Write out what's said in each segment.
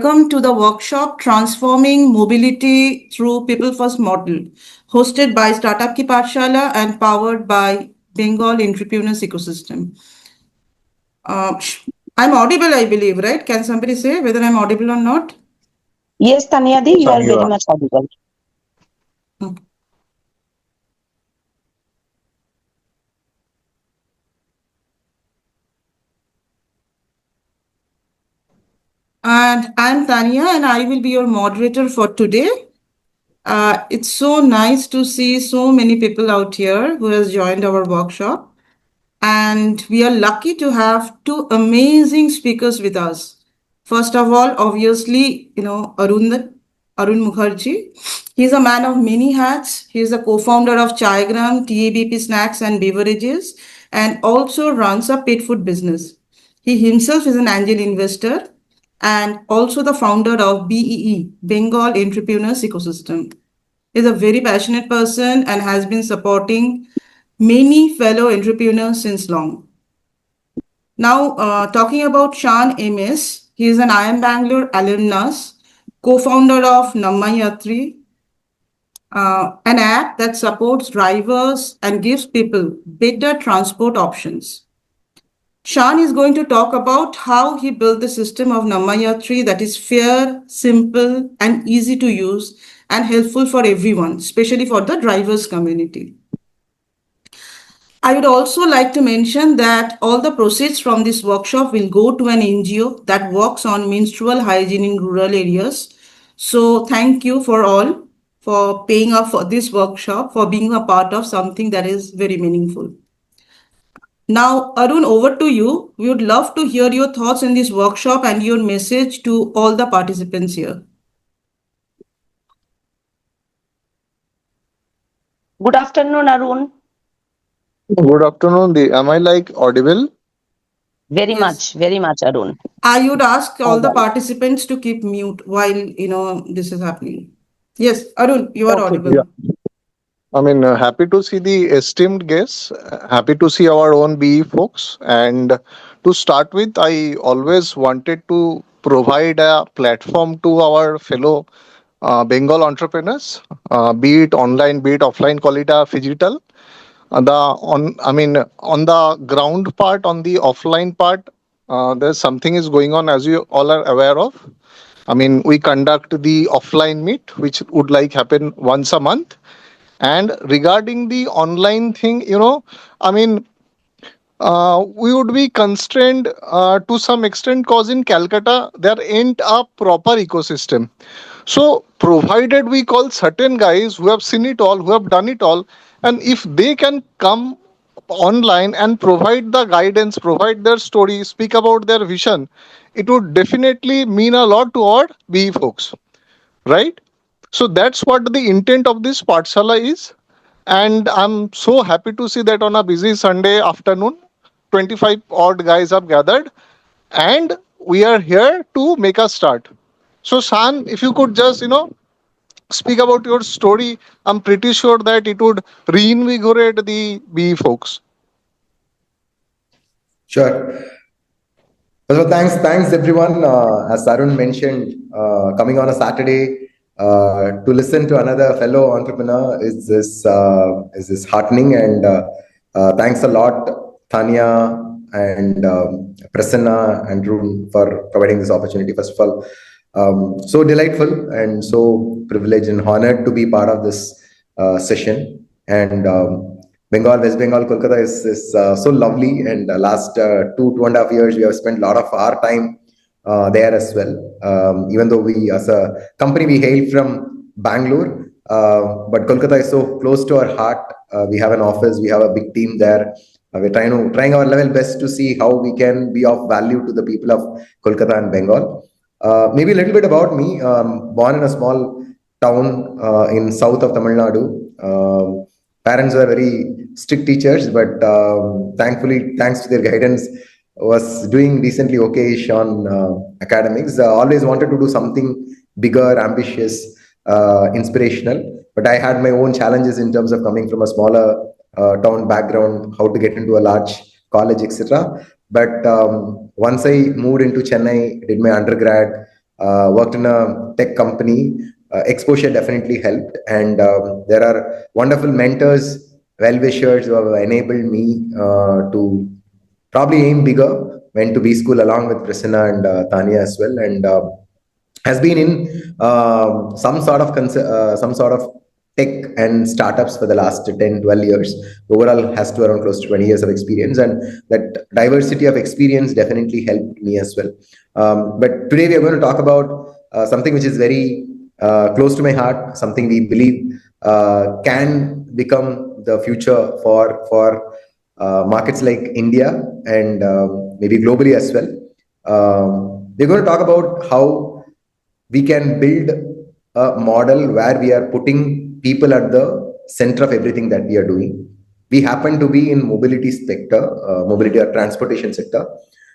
Welcome to the workshop Transforming Mobility Through People First Model, hosted by Startup Ki Pathsala and powered by Bengal Entrepreneurs Ecosystem. I'm audible, I believe, right? Can somebody say whether I'm audible or not? Yes, Tanyadi, Yes, you are you very are. much audible. Okay. And I'm Tanya, and I will be your moderator for today. It's so nice to see so many people out here who has joined our workshop. And we are lucky to have two amazing speakers with us. First of all, obviously, Arun Mukherjee. He's a man of many hats. He is the co-founder of Chaigram, TABP Snacks and Beverages, and also runs a pet food business. He himself is an angel investor and also the founder of BEE, Bengal Entrepreneurs Ecosystem. He's a very passionate person and has been supporting many fellow entrepreneurs since long. Now, talking about Shan M S, he is an IIM Bangalore alumnus, co-founder of Namma Yatri, an app that supports drivers and gives people better transport options. Shan is going to talk about how he built the system of Namma Yatri that is fair, simple, and easy to use and helpful for everyone, especially for the drivers community. I would also like to mention that all the proceeds from this workshop will go to an NGO that works on menstrual hygiene in rural areas. So thank you for all for paying up for this workshop, for being a part of something that is very meaningful. Now, Arun, over to you. We would love to hear your thoughts in this workshop and your message to all the participants here. Good afternoon, Arun. Good afternoon. Am I like audible? Yes. Very much, Arun. I would ask All all the right. participants to keep mute while this is happening. Yes, Arun, you are Okay. audible. Happy to see the esteemed guests. Happy to see our own BE folks. And to start with, I always wanted to provide a platform to our fellow Bengal entrepreneurs, be it online, be it offline, call it a digital. On the ground part, on the offline part, there's something is going on as you all are aware of. We conduct the offline meet, which would like happen once a month. And regarding the online thing, I mean, we would be constrained to some extent because in Calcutta there ain't a proper ecosystem. So, provided we call certain guys who have seen it all, who have done it all, and if they can come online and provide the guidance, provide their story, speak about their vision, it would definitely mean a lot to our BE folks, right? So that's what the intent of this Pathsala is. And I'm so happy to see that on a busy Sunday afternoon, 25 odd guys have gathered and we are here to make a start. So, San, if you could just, speak about your story, I'm pretty sure that it would reinvigorate the BE folks. Sure. Well, thanks everyone. As Arun mentioned, coming on a Saturday to listen to another fellow entrepreneur is this heartening, and thanks a lot, Tanya and Prasanna and Rune for providing this opportunity. First of all, so delightful and so privileged and honored to be part of this session. And Bengal, West Bengal, Kolkata is so lovely. And last 2.5 years, we have spent a lot of our time there as well. Even though we, as a company, we hail from Bangalore, but Kolkata is so close to our heart. We have an office, we have a big team there. We're trying our level best to see how we can be of value to the people of Kolkata and Bengal. Maybe a little bit about me. Born in a small town in south of Tamil Nadu. Parents were very strict teachers, but thankfully, thanks to their guidance, was doing decently okay on academics. Always wanted to do something bigger, ambitious, inspirational. But I had my own challenges in terms of coming from a smaller town background, how to get into a large college, etc. But once I moved into Chennai, did my undergrad, worked in a tech company. Exposure definitely helped, and there are wonderful mentors, well-wishers who have enabled me to probably aim bigger. Went to B school along with Prasanna and Tanya as well, and has been in some sort of tech and startups for the last 10, 12 years. Overall has to around close to 20 years of experience, and that diversity of experience definitely helped me as well. But today we are going to talk about something which is very close to my heart, something we believe can become the future for markets like India and maybe globally as well. We're going to talk about how we can build a model where we are putting people at the center of everything that we are doing. We happen to be in mobility sector, mobility or transportation sector,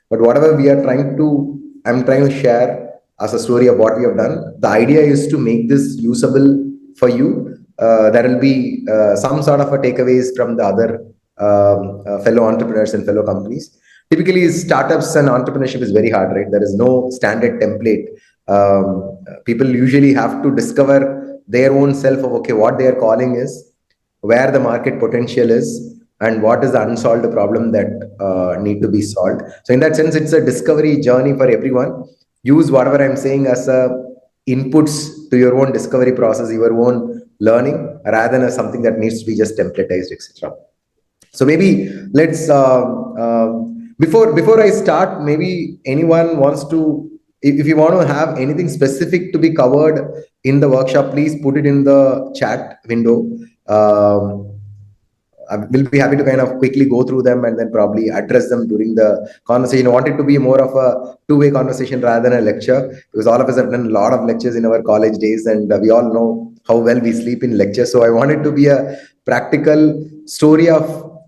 but whatever we are trying to, I'm trying to share as a story of what we have done. The idea is to make this usable for you. There will be some sort of a takeaways from the other fellow entrepreneurs and fellow companies. Typically, startups and entrepreneurship is very hard, right? There is no standard template. People usually have to discover their own self of okay, what they are calling is, where the market potential is, and what is the unsolved problem that need to be solved. So in that sense, it's a discovery journey for everyone. Use whatever I'm saying as a inputs to your own discovery process, your own learning, rather than as something that needs to be just templatized, etc. So maybe let's before I start, maybe anyone wants to, if you want to have anything specific to be covered in the workshop, please put it in the chat window. I will be happy to kind of quickly go through them and then probably address them during the conversation. I want it to be more of a two-way conversation rather than a lecture, because all of us have done a lot of lectures in our college days, and we all know how well we sleep in lectures. So I want it to be a practical story of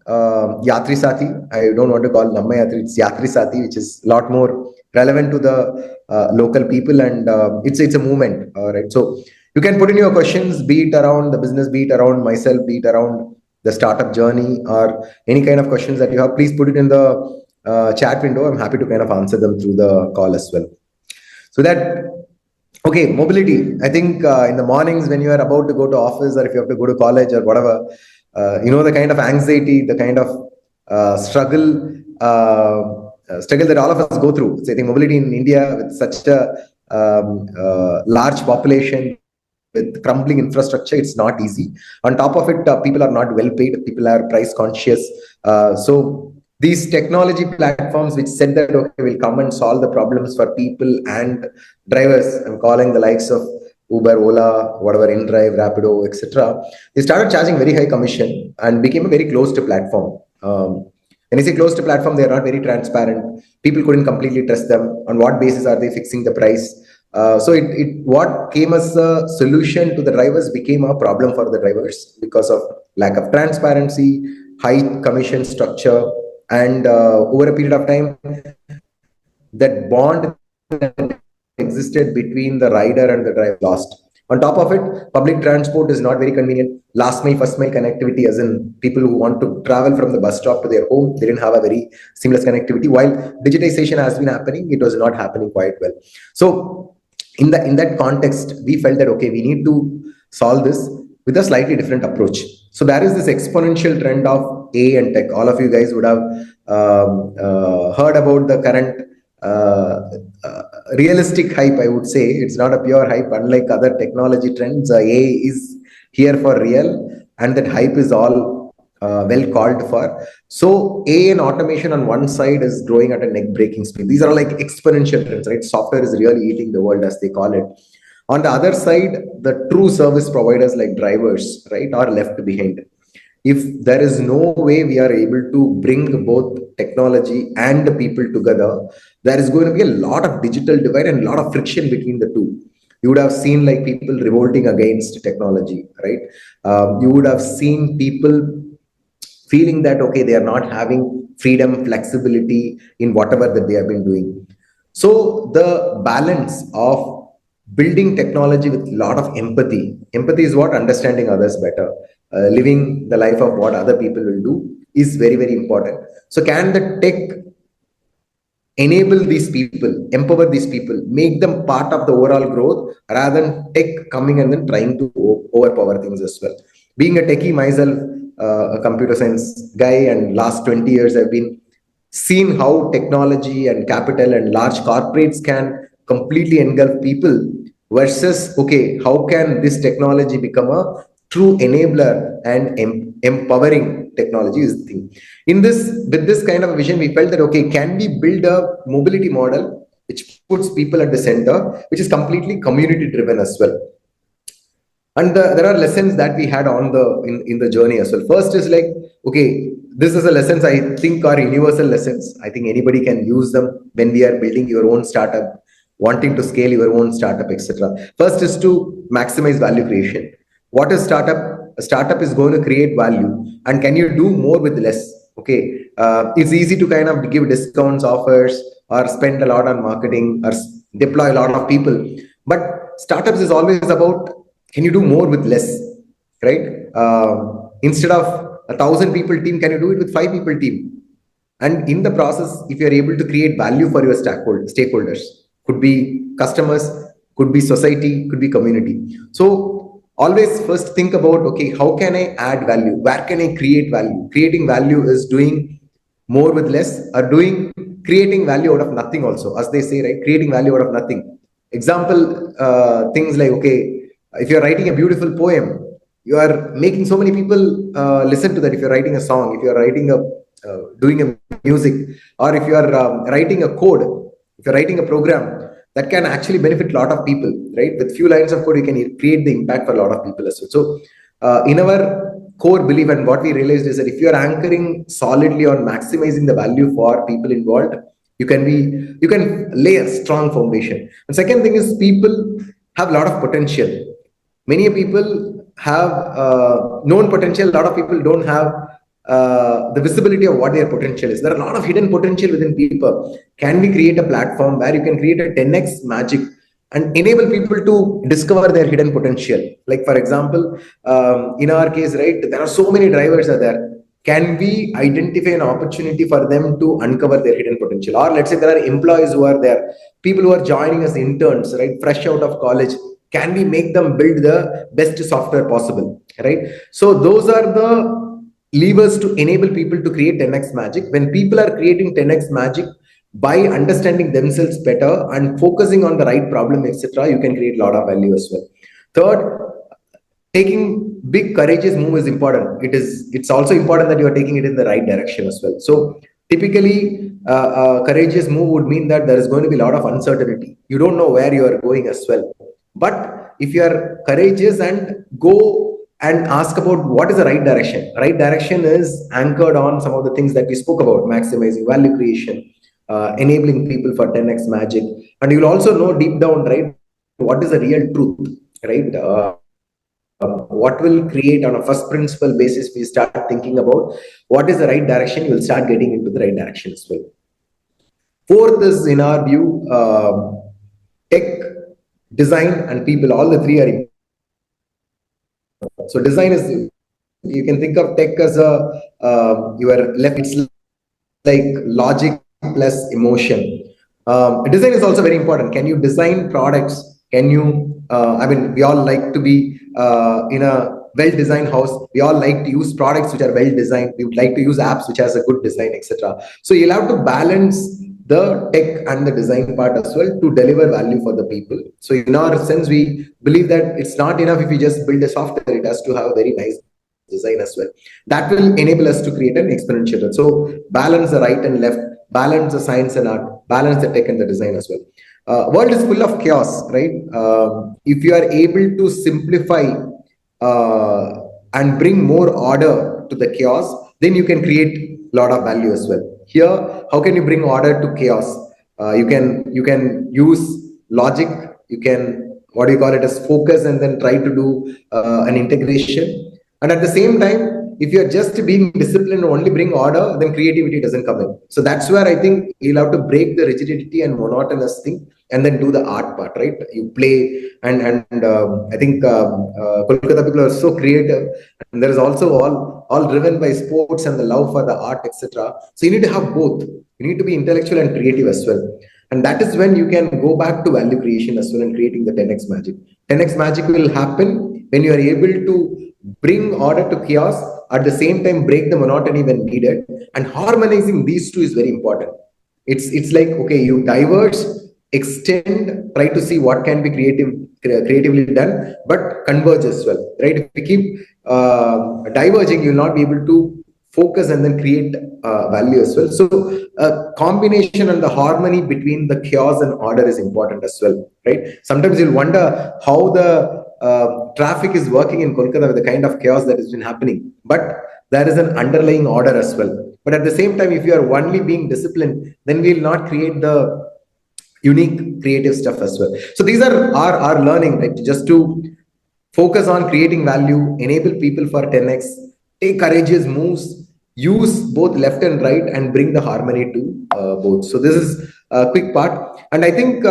Yatri Sathi. I don't want to call Namma Yatri, it's Yatri Sathi, which is a lot more relevant to the local people, and it's a movement. All right. So you can put in your questions, be it around the business, be it around myself, be it around the startup journey, or any kind of questions that you have. Please put it in the chat window. I'm happy to kind of answer them through the call as well. So that, okay, mobility. I think in the mornings when you are about to go to office, or if you have to go to college or whatever, the kind of anxiety, the kind of struggle that all of us go through. So I think mobility in India with such a large population, with crumbling infrastructure, it's not easy. On top of it, people are not well paid, people are price conscious. So these technology platforms which said that okay, will come and solve the problems for people and drivers, I'm calling the likes of Uber, Ola, whatever, InDrive, Rapido, etc. They started charging very high commission and became a very closed platform. When I say closed platform, they are not very transparent. People couldn't completely trust them. On what basis are they fixing the price? So what came as a solution to the drivers became a problem for the drivers because of lack of transparency, high commission structure, and over a period of time, that bond that existed between the rider and the driver lost. On top of it, public transport is not very convenient. Last mile, first mile connectivity, as in people who want to travel from the bus stop to their home, they didn't have a very seamless connectivity. While digitization has been happening, it was not happening quite well. So in that context, we felt that okay, we need to solve this with a slightly different approach. So there is this exponential trend of AI and tech. All of you guys would have heard about the current realistic hype. I would say it's not a pure hype. Unlike other technology trends, AI is here for real, and that hype is all well called for. So AI and automation on one side is growing at a neck-breaking speed. These are like exponential trends, right? Software is really eating the world, as they call it. On the other side, the true service providers like drivers, right, are left behind. If there is no way we are able to bring both technology and the people together, there is going to be a lot of digital divide and a lot of friction between the two. You would have seen like people revolting against technology, right? You would have seen people feeling that okay, they are not having freedom, flexibility in whatever that they have been doing. So the balance of building technology with a lot of empathy is what understanding others better, living the life of what other people will do is very, very important. So can the tech enable these people, empower these people, make them part of the overall growth rather than tech coming and then trying to overpower things as well. Being a techie myself, a computer science guy, and last 20 years I've been seen how technology and capital and large corporates can completely engulf people versus, okay, how can this technology become a true enabler and empowering technology is the thing. In this, with this kind of a vision, we felt that, okay, can we build a mobility model which puts people at the center, which is completely community driven as well. And there are lessons that we had on the in the journey as well. First is like, okay, this is a lessons I think are universal lessons. I think anybody can use them when we are building your own startup, wanting to scale your own startup, etc. First is to maximize value creation. What is startup? A startup is going to create value, and can you do more with less? Okay, it's easy to kind of give discounts, offers, or spend a lot on marketing, or deploy a lot of people, but startups is always about, can you do more with less, right? Instead of 1,000 people team, can you do it with 5 people team? And in the process, if you're able to create value for your stakeholders, could be customers, could be society, could be community. So always first think about, okay, how can I add value? Where can I create value? Creating value is doing more with less, or doing creating value out of nothing also, as they say, right? Creating value out of nothing. Example, things like, okay, if you're writing a beautiful poem, you are making so many people listen to that. If you're writing a song, if you're writing a doing a music, or if you are writing a code, if you're writing a program, that can actually benefit a lot of people, right? With few lines of code, you can create the impact for a lot of people as well. So in our core belief, and what we realized is that if you are anchoring solidly on maximizing the value for people involved, you can lay a strong foundation. And second thing is, people have a lot of potential. Many people have known potential. A lot of people don't have the visibility of what their potential is. There are a lot of hidden potential within people. Can we create a platform where you can create a 10x magic and enable people to discover their hidden potential? Like, for example, in our case, right, there are so many drivers are there. Can we identify an opportunity for them to uncover their hidden potential? Or let's say there are employees who are there, people who are joining as interns, right, fresh out of college. Can we make them build the best software possible, right? So those are the levers to enable people to create 10x magic. When people are creating 10x magic by understanding themselves better and focusing on the right problem, etc., you can create a lot of value as well. Third, taking big courageous move is important. It's also important that you are taking it in the right direction as well. So typically, courageous move would mean that there is going to be a lot of uncertainty. You don't know where you are going as well. But if you are courageous and go and ask about what is the right direction, right direction is anchored on some of the things that we spoke about: maximizing value creation, enabling people for 10x magic. And you'll also know deep down, right, what is the real truth, right? What will create on a first principle basis. We start thinking about what is the right direction, you will start getting into the right direction as well. Fourth is, in our view, tech, design, and people. All the three are important. So design is, you can think of tech as a your left, it's like logic plus emotion. Design is also very important. Can you design products? Can you I mean, we all like to be in a well-designed house. We all like to use products which are well-designed. We would like to use apps which has a good design, etc. So you'll have to balance the tech and the design part as well to deliver value for the people. So in our sense, we believe that it's not enough if you just build a software. It has to have a very nice design as well. That will enable us to create an exponential. So balance the right and left, balance the science and art, balance the tech and the design as well. World is full of chaos, right? If you are able to simplify and bring more order to the chaos, then you can create a lot of value as well. Here, how can you bring order to chaos? You can use logic. You can, what do you call it, as focus, and then try to do an integration. And at the same time, if you're just being disciplined and only bring order, then creativity doesn't come in. So that's where I think you'll have to break the rigidity and monotonous thing and then do the art part, right? You play, and I think Kolkata people are so creative, and there is also all all driven by sports and the love for the art, etc. So you need to have both. You need to be intellectual and creative as well. And that is when you can go back to value creation as well and creating the 10x magic. 10x magic will happen when you are able to bring order to chaos, at the same time break the monotony when needed, and harmonizing these two is very important. It's like, okay, you diverge, extend, try to see what can be creatively done, but converge as well, right? If you keep diverging, you'll not be able to focus and then create value as well. So combination and the harmony between the chaos and order is important as well, right? Sometimes you'll wonder how the traffic is working in Kolkata with the kind of chaos that has been happening, but there is an underlying order as well. But at the same time, if you are only being disciplined, then we will not create the unique creative stuff as well. So these are our learning, right? Just to focus on creating value, enable people for 10x, take courageous moves, use both left and right, and bring the harmony to both. So this is a quick part. And I think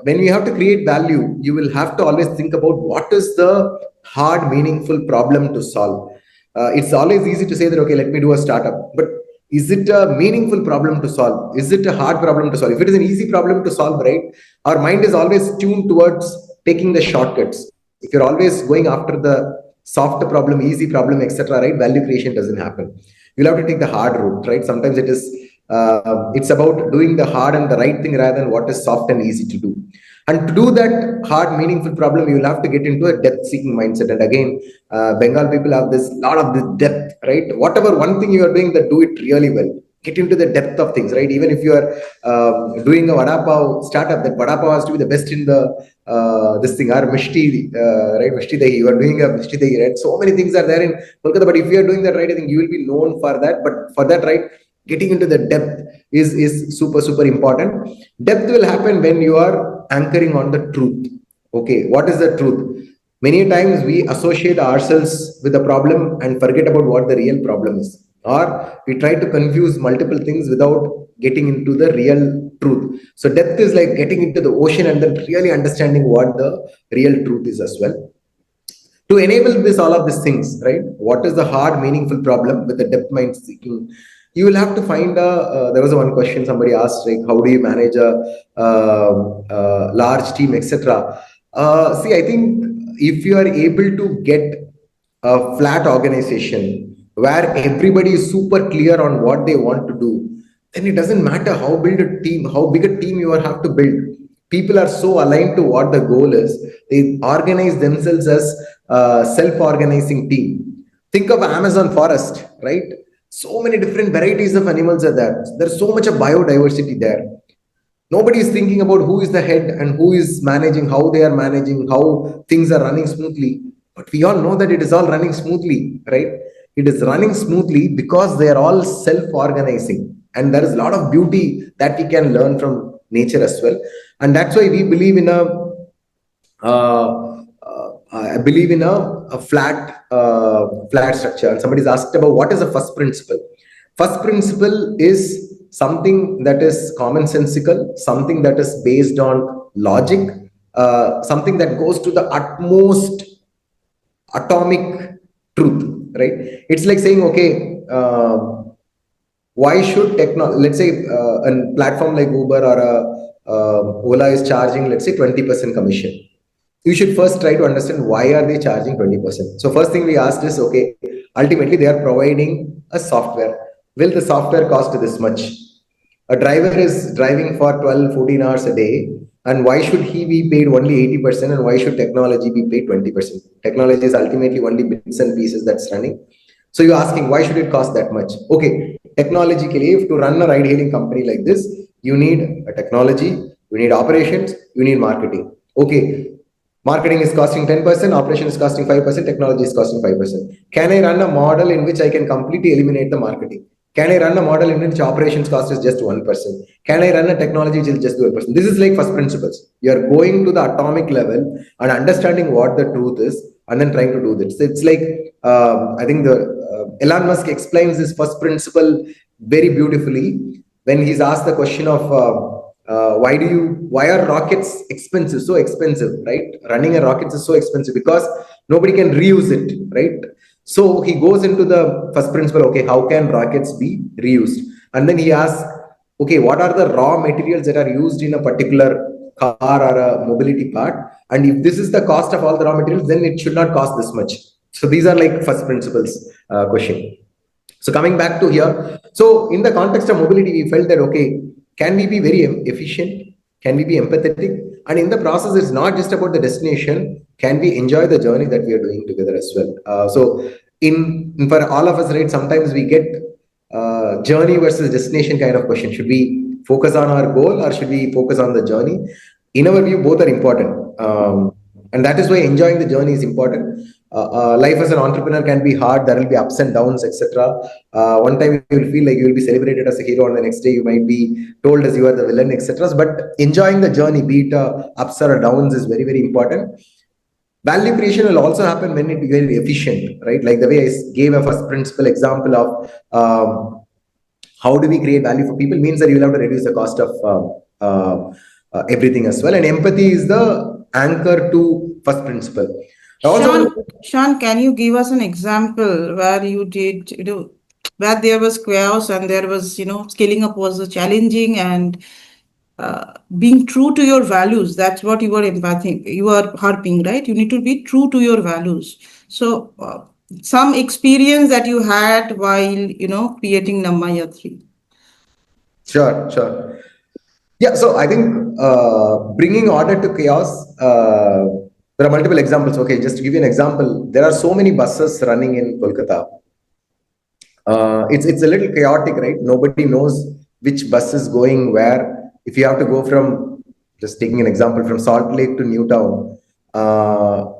when you have to create value, you will have to always think about what is the hard, meaningful problem to solve. It's always easy to say that, okay, let me do a startup. But is it a meaningful problem to solve? Is it a hard problem to solve? If it is an easy problem to solve, right, our mind is always tuned towards taking the shortcuts. If you're always going after the soft problem, easy problem, etc., right, value creation doesn't happen. You'll have to take the hard route, right? Sometimes it's about doing the hard and the right thing rather than what is soft and easy to do. And to do that hard, meaningful problem, you'll have to get into a depth-seeking mindset. And again, Bengal people have this lot of this depth, right? Whatever one thing you are doing, that do it really well. Get into the depth of things, right? Even if you are doing a vada pav startup, that vada pav has to be the best in the this thing. Or mishti, right? Mishti dahi. You are doing a mishti dahi, right? So many things are there in Kolkata. But if you are doing that right, I think you will be known for that. But for that, right, getting into the depth is super important. Depth will happen when you are anchoring on the truth. Okay, what is the truth? Many times we associate ourselves with the problem and forget about what the real problem is, or we try to confuse multiple things without getting into the real truth. So depth is like getting into the ocean and then really understanding what the real truth is as well. To enable this, all of these things, right? What is the hard, meaningful problem with the depth mind seeking? You will have to find a. There was one question somebody asked, like, how do you manage a large team, etc. See, I think if you are able to get a flat organization where everybody is super clear on what they want to do, then it doesn't matter how big a team you have to build. People are so aligned to what the goal is. They organize themselves as a self-organizing team. Think of Amazon forest, right? So many different varieties of animals are there. There's so much of biodiversity there. Nobody is thinking about who is the head and who is managing, how they are managing, how things are running smoothly. But we all know that it is all running smoothly, right? It is running smoothly because they are all self-organizing. And there is a lot of beauty that we can learn from nature as well. And that's why we believe in I believe in a flat structure. And somebody's asked about what is the first principle. First principle is something that is commonsensical, something that is based on logic, something that goes to the utmost atomic truth, right? It's like saying, okay, why should let's say a platform like Uber or Ola is charging, let's say, 20% commission. You should first try to understand why are they charging 20%. So first thing we asked is, okay, ultimately they are providing a software. Will the software cost this much? A driver is driving for 12, 14 hours a day, and why should he be paid only 80% and why should technology be paid 20%? Technology is ultimately only bits and pieces that's running. So you're asking, why should it cost that much? Okay, technologically, if to run a ride-hailing company like this, you need a technology, you need operations, you need marketing. Okay, marketing is costing 10%, operation is costing 5%, technology is costing 5%. Can I run a model in which I can completely eliminate the marketing? Can I run a model in which operations cost is just 1%? Can I run a technology which is just 2%? This is like first principles. You are going to the atomic level and understanding what the truth is and then trying to do this. It's like, I think Elon Musk explains this first principle very beautifully when he's asked the question of why are rockets expensive, so expensive, right? Running a rocket is so expensive because nobody can reuse it, right? So he goes into the first principle, okay, how can rockets be reused? And then he asks, okay, what are the raw materials that are used in a particular car or a mobility part? And if this is the cost of all the raw materials, then it should not cost this much. So these are like first principles question. So coming back to here, so in the context of mobility, we felt that, okay, can we be very efficient? Can we be empathetic? And in the process, it's not just about the destination. Can we enjoy the journey that we are doing together as well? So for all of us, right, sometimes we get journey versus destination kind of question. Should we focus on our goal or should we focus on the journey? In our view, both are important. And that is why enjoying the journey is important. Life as an entrepreneur can be hard. There will be ups and downs, etc. One time you will feel like you will be celebrated as a hero, and the next day you might be told as you are the villain, etc. But enjoying the journey, be it ups or downs, is very, very important. Value creation will also happen when it is very efficient, right? Like the way I gave a first principle example of how do we create value for people means that you will have to reduce the cost of everything as well. And empathy is the anchor to first principle. Also, Shan, can you give us an example where you did, where there was chaos and there was, scaling up was challenging and being true to your values? That's what you were empathing, you are harping, right? You need to be true to your values. So, some experience that you had while, creating Namma Yatri. Sure. Yeah, so I think bringing order to chaos, there are multiple examples. Okay, just to give you an example, there are so many buses running in Kolkata. It's a little chaotic, right? Nobody knows which bus is going where. If you have to go from, just taking an example, from Salt Lake to Newtown,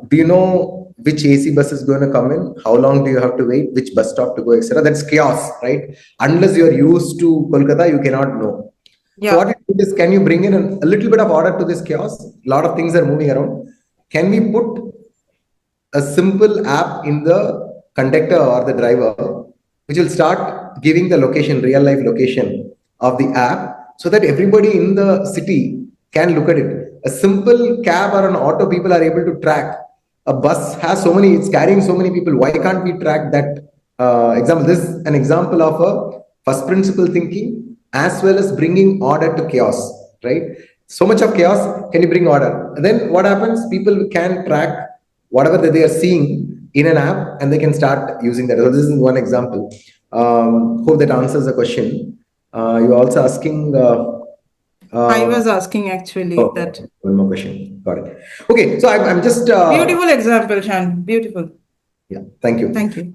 do you know which AC bus is going to come in? How long do you have to wait? Which bus stop to go, etc. That's chaos, right? Unless you are used to Kolkata, you cannot know. Yeah. So what we do is, can you bring in a little bit of order to this chaos? A lot of things are moving around. Can we put a simple app in the conductor or the driver, which will start giving the location, real life location of the app, so that everybody in the city can look at it. A simple cab or an auto, people are able to track. A bus has so many, it's carrying so many people. Why can't we track that example? This is an example of a first principle thinking as well as bringing order to chaos, right? So much of chaos, can you bring order? And then what happens? People can track whatever that they are seeing in an app and they can start using that. So this is one example. Hope that answers the question. You're also asking. I was asking actually that. One more question. Got it. Okay, so I'm just. Beautiful example, Shan. Beautiful. Yeah, thank you. Thank you.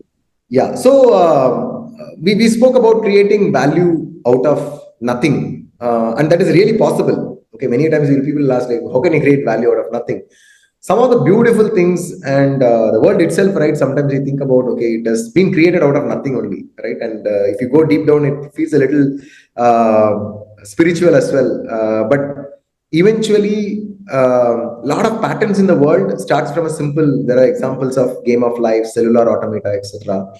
Yeah, so we spoke about creating value out of nothing, and that is really possible. Okay, many times people ask, like, how can you create value out of nothing? Some of the beautiful things and the world itself, right? Sometimes you think about, okay, it has been created out of nothing only, right? And if you go deep down, it feels a little spiritual as well. But eventually, a lot of patterns in the world starts from a simple. There are examples of game of life, cellular automata, etc.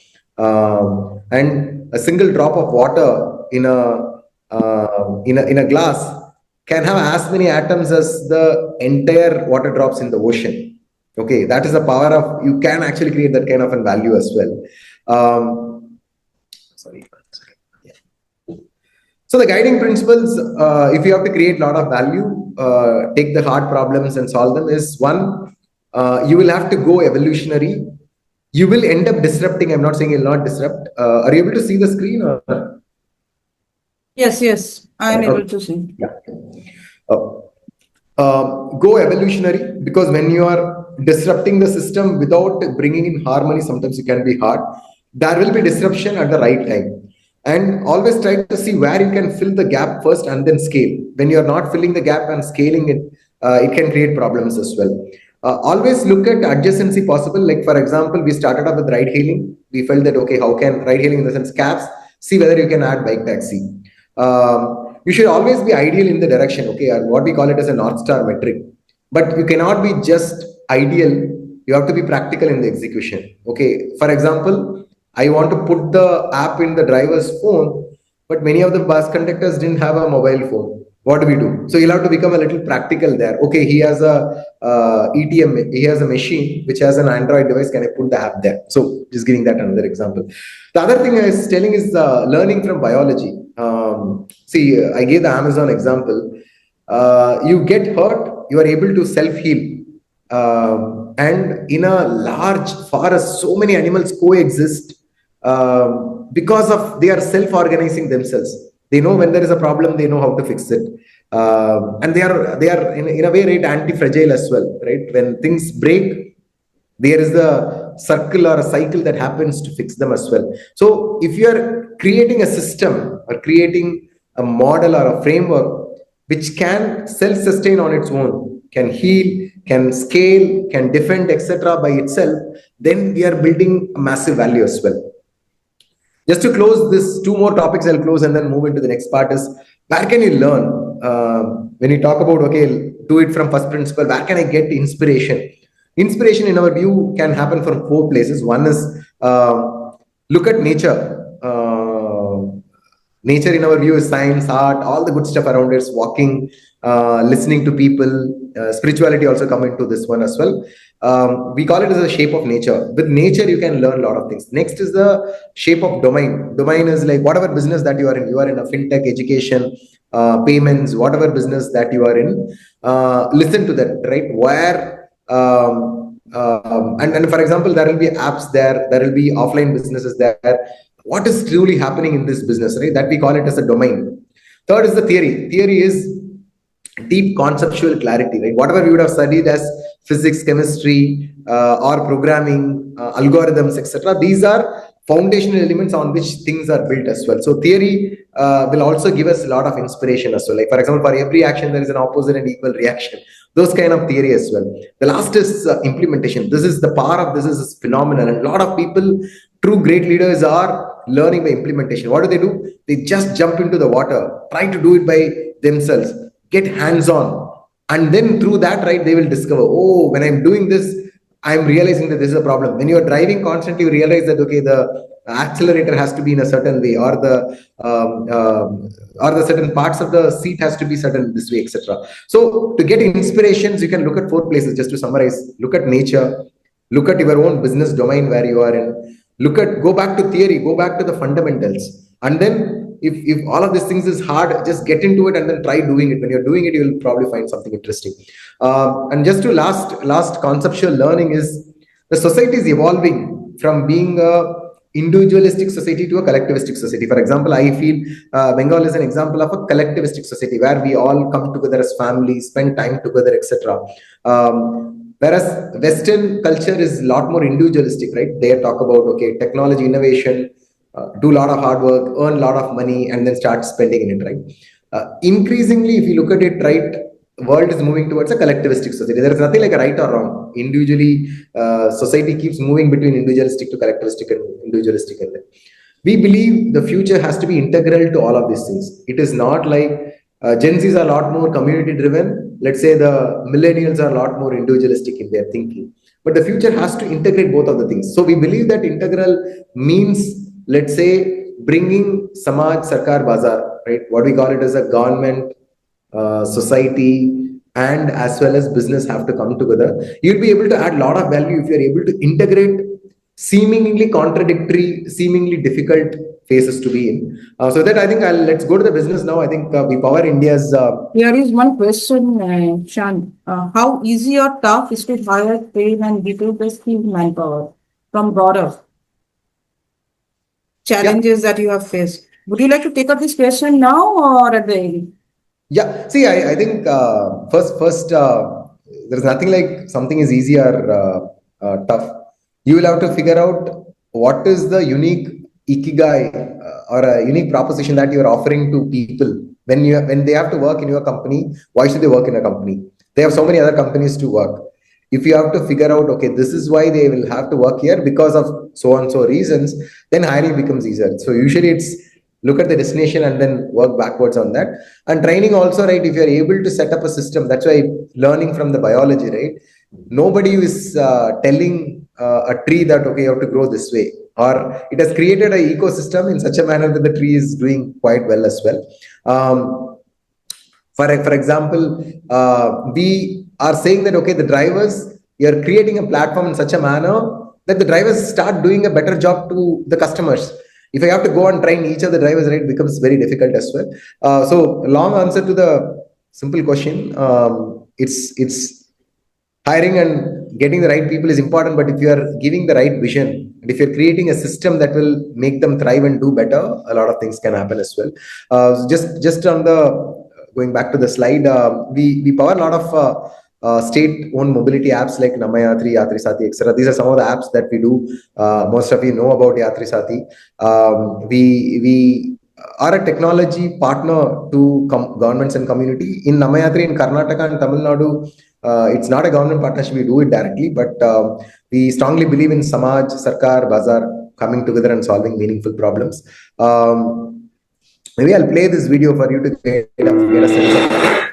And a single drop of water in a glass can have as many atoms as the entire water drops in the ocean. Okay, that is the power of, you can actually create that kind of a value as well. Sorry. Yeah. So the guiding principles, if you have to create a lot of value, take the hard problems and solve them, is one, you will have to go evolutionary. You will end up disrupting. I'm not saying you'll not disrupt. Are you able to see the screen? Or? Yes, I am able to see. Yeah. Go evolutionary, because when you are disrupting the system without bringing in harmony, sometimes it can be hard. There will be disruption at the right time. And always try to see where you can fill the gap first and then scale. When you are not filling the gap and scaling it, it can create problems as well. Always look at adjacency possible. Like, for example, we started off with ride hailing. We felt that, okay, how can ride hailing in the sense cabs, see whether you can add bike taxi. You should always be ideal in the direction, okay, and what we call it as a North Star metric. But you cannot be just ideal. You have to be practical in the execution. Okay, for example, I want to put the app in the driver's phone, but many of the bus conductors didn't have a mobile phone. what do we do? So you'll have to become a little practical there. Okay, he has a ETM, he has a machine which has an Android device. Can I put the app there? So just giving that another example. The other thing I was telling is learning from biology. See, I gave the Amazon example. You get hurt, you are able to self heal. And in a large forest, so many animals coexist because of they are self-organizing themselves. They know when there is a problem, they know how to fix it, and they are in a way, right, anti-fragile as well, right? When things break, there is a circle or a cycle that happens to fix them as well. So if you are creating a system or creating a model or a framework which can self-sustain on its own, can heal, can scale, can defend, etc., by itself, then we are building a massive value as well. Just to close this, two more topics I'll close and then move into the next part is where can you learn? When you talk about, okay, do it from first principle, where can I get inspiration? Inspiration, in our view, can happen from four places. One is look at nature. Nature, in our view, is science, art, all the good stuff around it, walking, listening to people. Spirituality also come into this one as well. We call it as a shape of nature. With nature, you can learn a lot of things. Next is the shape of domain. Domain is like whatever business that you are in. You are in a fintech, education, payments, whatever business that you are in. Listen to that, right? Where and for example, there will be apps there will be offline businesses there. What is truly happening in this business, right? That we call it as a domain. Third is the theory. Theory is deep conceptual clarity, right? Whatever we would have studied as physics, chemistry, or programming, algorithms, etc. These are foundational elements on which things are built as well. So theory will also give us a lot of inspiration as well. Like for example, for every action there is an opposite and equal reaction. Those kind of theory as well. The last is implementation. This is the power of this is phenomenal, and a lot of people, true great leaders, are learning by implementation. What do? They just jump into the water, try to do it by themselves, get hands-on, and then through that, right, they will discover, oh, when I'm doing this, I'm realizing that this is a problem. When you're driving constantly, you realize that, okay, the accelerator has to be in a certain way, or the certain parts of the seat has to be certain this way, etc. So to get inspirations, you can look at four places. Just to summarize, look at nature, look at your own business domain where you are in, go back to theory, go back to the fundamentals, and then if all of these things is hard, just get into it and then try doing it. When you're doing it, you will probably find something interesting. And just to last conceptual learning is the society is evolving from being a individualistic society to a collectivistic society. For example, I feel Bengal is an example of a collectivistic society where we all come together as families, spend time together, etc. Whereas Western culture is a lot more individualistic, right? They talk about, okay, technology, innovation, do a lot of hard work, earn a lot of money, and then start spending in it, right? Increasingly, if you look at it, right, world is moving towards a collectivistic society. There is nothing like a right or wrong. Individually, society keeps moving between individualistic to collectivistic and individualistic. And we believe the future has to be integral to all of these things. It is not like Gen Zs are a lot more community driven. Let's say the millennials are a lot more individualistic in their thinking. But the future has to integrate both of the things. So we believe that integral means, let's say, bringing Samaj, Sarkar, Bazar, right? What we call it as a government, society, and as well as business have to come together. You'll be able to add a lot of value if you're able to integrate seemingly contradictory, seemingly difficult phases to be in. So that I think let's go to the business now. I think we power India's. Here is one question, Shan. How easy or tough is to hire, train, and deploy the skilled manpower from broader challenges that you have faced? Would you like to take up this question now or at the end? Yeah, see, I think first, there's nothing like something is easy or tough. You will have to figure out what is the unique ikigai or a unique proposition that you are offering to people when they have to work in your company. Why should they work in a company? They have so many other companies to work. If you have to figure out, okay, this is why they will have to work here because of so and so reasons, then hiring becomes easier. So usually it's look at the destination and then work backwards on that. And training also, right? If you're able to set up a system, that's why learning from the biology, right? Nobody is telling a tree that, okay, you have to grow this way, or it has created an ecosystem in such a manner that the tree is doing quite well as well. For example, we are saying that okay, the drivers, you're creating a platform in such a manner that the drivers start doing a better job to the customers. If I have to go and train each of the drivers, right, it becomes very difficult as well. So long answer to the simple question. It's hiring and getting the right people is important, but if you are giving the right vision and if you're creating a system that will make them thrive and do better, a lot of things can happen as well. Just on the going back to the slide, we power a lot of state-owned mobility apps like Namma Yatri, Yatri Sathi, etc. These are some of the apps that we do. Most of you know about Yatri Sathi. We are a technology partner to governments and community. In Namma Yatri in Karnataka and Tamil Nadu, it's not a government partnership, we do it directly, but we strongly believe in Samaj, Sarkar, Bazar coming together and solving meaningful problems. Maybe I'll play this video for you to get a sense of that.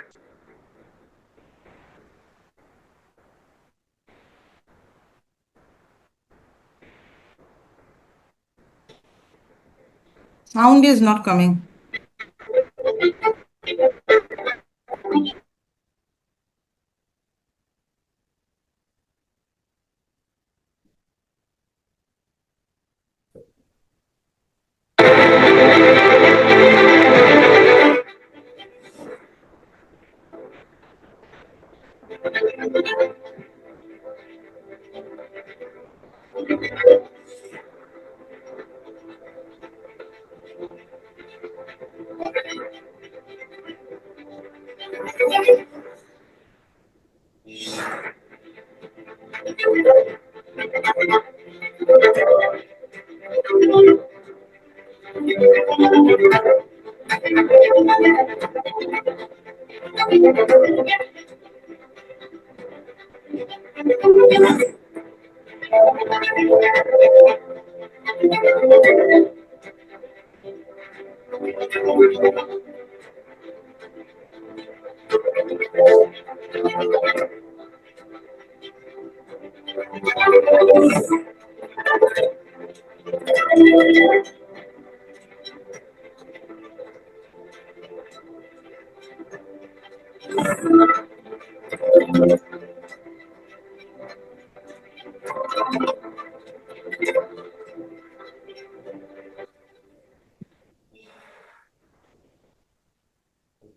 Sound is not coming.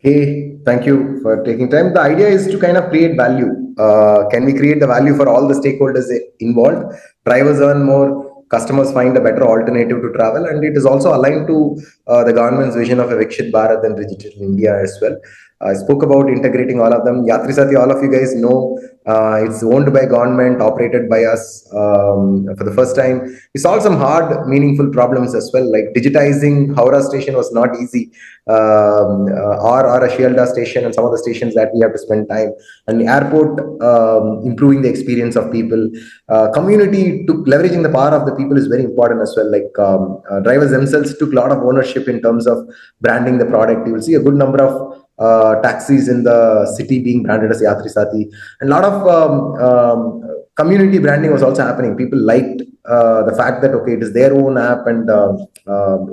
Okay, thank you for taking time. The idea is to kind of create value. Can we create the value for all the stakeholders involved? Drivers earn more, customers find a better alternative to travel, and it is also aligned to the government's vision of a Vikshit Bharat and Digital India as well. I spoke about integrating all of them. Yatri Sathi, all of you guys know, it's owned by government, operated by us for the first time. We solved some hard, meaningful problems as well, like digitizing Howrah station was not easy, or a Shielda station and some of the stations that we have to spend time. And the airport, improving the experience of people. Community took leveraging the power of the people is very important as well. Like drivers themselves took a lot of ownership in terms of branding the product. You will see a good number of taxis in the city being branded as Yatri Sathi. And a lot of community branding was also happening. People liked the fact that, okay, it is their own app and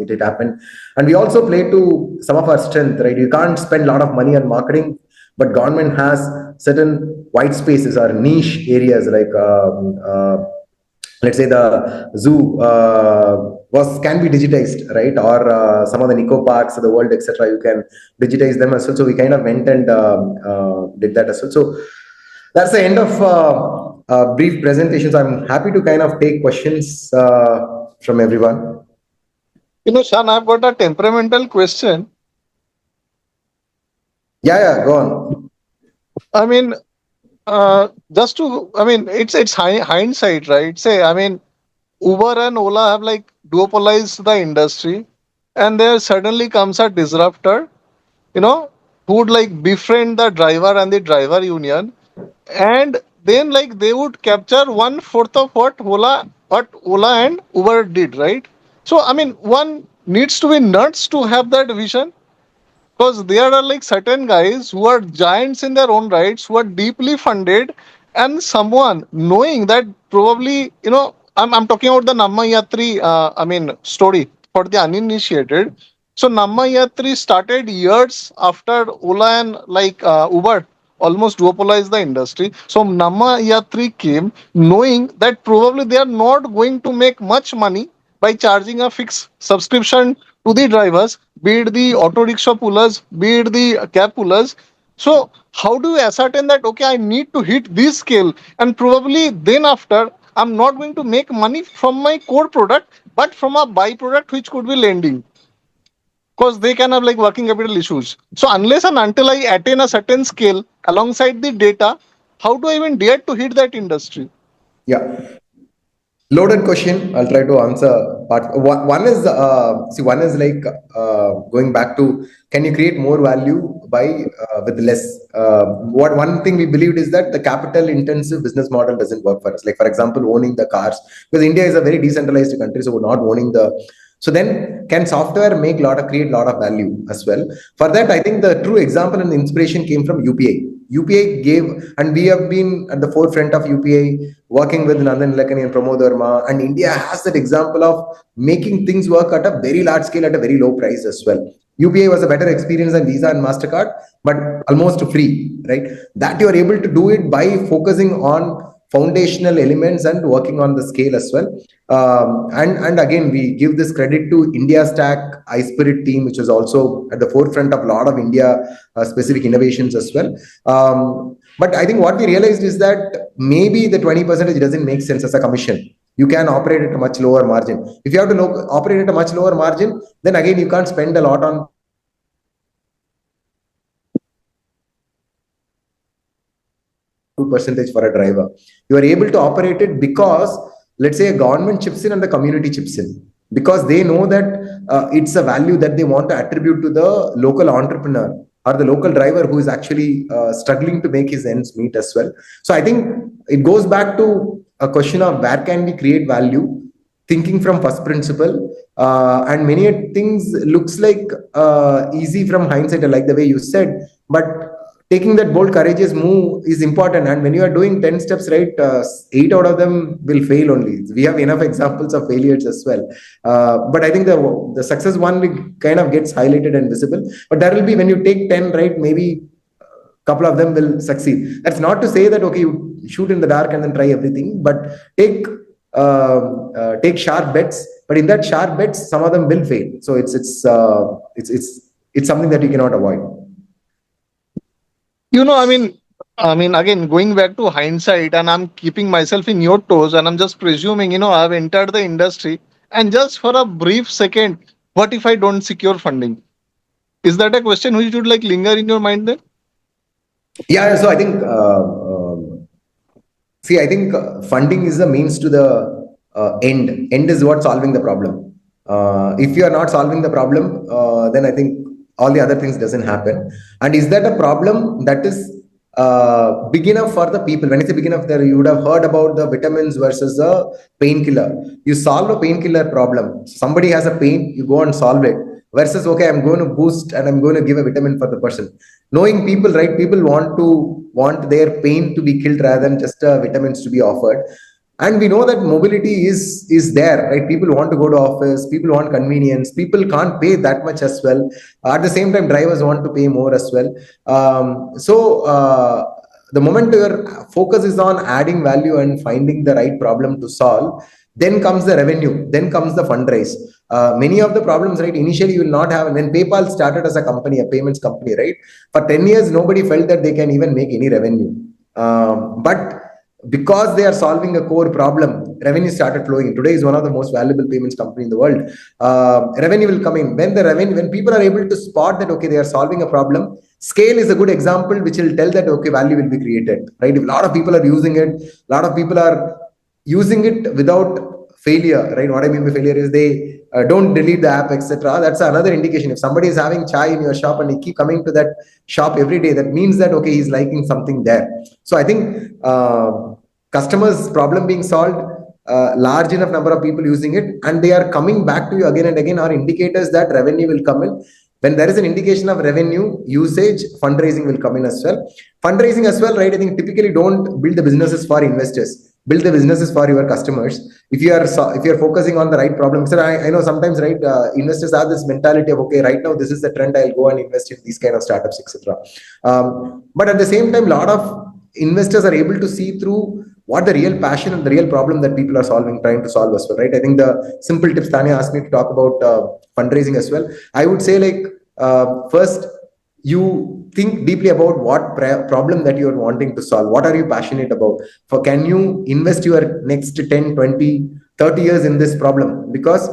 it happened. And we also play to some of our strength, right? You can't spend a lot of money on marketing, but government has certain white spaces or niche areas like let's say the zoo was can be digitized, right? Or some of the Nico parks of the world, etc. You can digitize them as well. So we kind of went and did that as well. So that's the end of brief presentations. I'm happy to kind of take questions from everyone. Shan, I've got a temperamental question. Yeah, go on. I mean, it's hindsight, right? Say, I mean, Uber and Ola have like duopolized the industry, and there suddenly comes a disruptor, who would like befriend the driver and the driver union, and then like they would capture 1/4 of what Ola and Uber did, right? So I mean, one needs to be nuts to have that vision, because there are like certain guys who are giants in their own rights, who are deeply funded, and someone knowing that probably, I'm talking about the Namma Yatri, story for the uninitiated. So Namma Yatri started years after Ola and Uber almost duopolized the industry. So Namma Yatri came knowing that probably they are not going to make much money by charging a fixed subscription to the drivers, be it the auto rickshaw pullers, be it the cab pullers. So how do you ascertain that okay, I need to hit this scale and probably then after I'm not going to make money from my core product but from a byproduct which could be lending because they can have like working capital issues. So unless and until I attain a certain scale alongside the data, how do I even dare to hit that industry? Yeah. Loaded question. I'll try to answer. But one is one is like going back to, can you create more value by with less? What one thing we believed is that the capital intensive business model doesn't work for us. Like for example, owning the cars, because India is a very decentralized country, so we're not owning the. So then, can software create lot of value as well? For that, I think the true example and inspiration came from UPI. UPI gave, and we have been at the forefront of UPI, working with Nandan Nilekani and Pramod Verma, and India has that example of making things work at a very large scale at a very low price as well. UPI was a better experience than Visa and MasterCard, but almost free, right? That you are able to do it by focusing on foundational elements and working on the scale as well. And again, we give this credit to India Stack iSpirit team, which is also at the forefront of a lot of India specific innovations as well. But I think what we realized is that maybe the 20% doesn't make sense as a commission. You can operate at a much lower margin. If you have to operate at a much lower margin, then again you can't spend a lot on percentage for a driver. You are able to operate it because, let's say, a government chips in and the community chips in, because they know that it's a value that they want to attribute to the local entrepreneur or the local driver who is actually struggling to make his ends meet as well. So I think it goes back to a question of where can we create value, thinking from first principle, and many things looks like easy from hindsight, like the way you said, but taking that bold courageous move is important. And when you are doing 10 steps right, 8 out of them will fail only. We have enough examples of failures as well, but I think the success one kind of gets highlighted and visible. But there will be, when you take 10 right, maybe couple of them will succeed. That's not to say that okay, you shoot in the dark and then try everything, but take take sharp bets. But in that sharp bets, some of them will fail. So it's something that you cannot avoid. I mean, again, going back to hindsight, and I'm keeping myself in your toes, and I'm just presuming, I've entered the industry, and just for a brief second, what if I don't secure funding? Is that a question which would like linger in your mind then? Yeah, so I think I think funding is the means to the end. End is what solving the problem. If you are not solving the problem, then I think all the other things doesn't happen. And is that a problem that is big enough for the people? When it's a big enough, there you would have heard about the vitamins versus a painkiller. You solve a painkiller problem. Somebody has a pain, you go and solve it. Versus, okay, I'm going to boost and I'm going to give a vitamin for the person. Knowing people, right? People want their pain to be killed rather than just vitamins to be offered. And we know that mobility is there, right? People want to go to office, people want convenience, people can't pay that much as well. At the same time, drivers want to pay more as well. The moment your focus is on adding value and finding the right problem to solve, then comes the revenue, then comes the fundraise. Many of the problems, right, initially you will not have. When PayPal started as a company, a payments company, right, for 10 years nobody felt that they can even make any revenue. But because they are solving a core problem, revenue started flowing. Today is one of the most valuable payments company in the world. Revenue will come in when people are able to spot that okay, they are solving a problem. Scale is a good example which will tell that okay, value will be created, right? If a lot of people are using it, a lot of people are using it without failure, right? What I mean by failure is they don't delete the app, etc. That's another indication. If somebody is having chai in your shop and they keep coming to that shop every day, that means that okay, he's liking something there. So I think customers' problem being solved, large enough number of people using it, and they are coming back to you again and again, are indicators that revenue will come in. When there is an indication of revenue usage, fundraising will come in as well. Fundraising as well, right? I think typically don't build the businesses for investors. build the businesses for your customers. If you are focusing on the right problem, sir, I know sometimes, right, investors have this mentality of, okay, right now this is the trend, I'll go and invest in these kind of startups, etc. But at the same time, a lot of investors are able to see through what the real passion and the real problem that people are trying to solve as well, right? I think the simple tips, Tanya asked me to talk about fundraising as well. I would say, like, first, you think deeply about what problem that you are wanting to solve. What are you passionate about? For can you invest your next 10, 20, 30 years in this problem? Because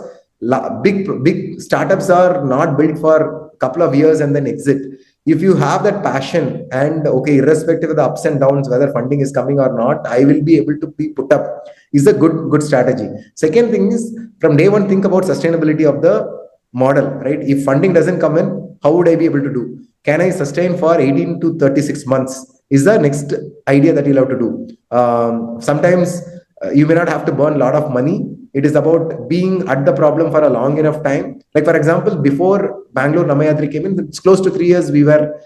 big startups are not built for a couple of years and then exit. If you have that passion, and okay, irrespective of the ups and downs, whether funding is coming or not, I will be able to be put up, is a good strategy. Second thing is, from day one, think about sustainability of the model, right? If funding doesn't come in, how would I be able to do? Can I sustain for 18 to 36 months is the next idea that you'll have to do. Sometimes you may not have to burn a lot of money. It is about being at the problem for a long enough time. Like, for example, before Bangalore Namma Yatri came in, it's close to 3 years we were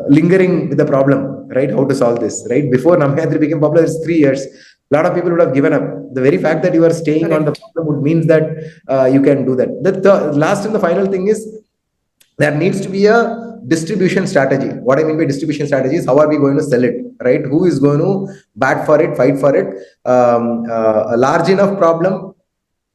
lingering with the problem, right? How to solve this, right? Before Namma Yatri became popular, it's 3 years. A lot of people would have given up. The very fact that you are staying on the Correct. problem would means that you can do that. The last and the final thing is, there needs to be a distribution strategy. What I mean by distribution strategy is, how are we going to sell it, right? Who is going to bat for it, fight for it? A large enough problem,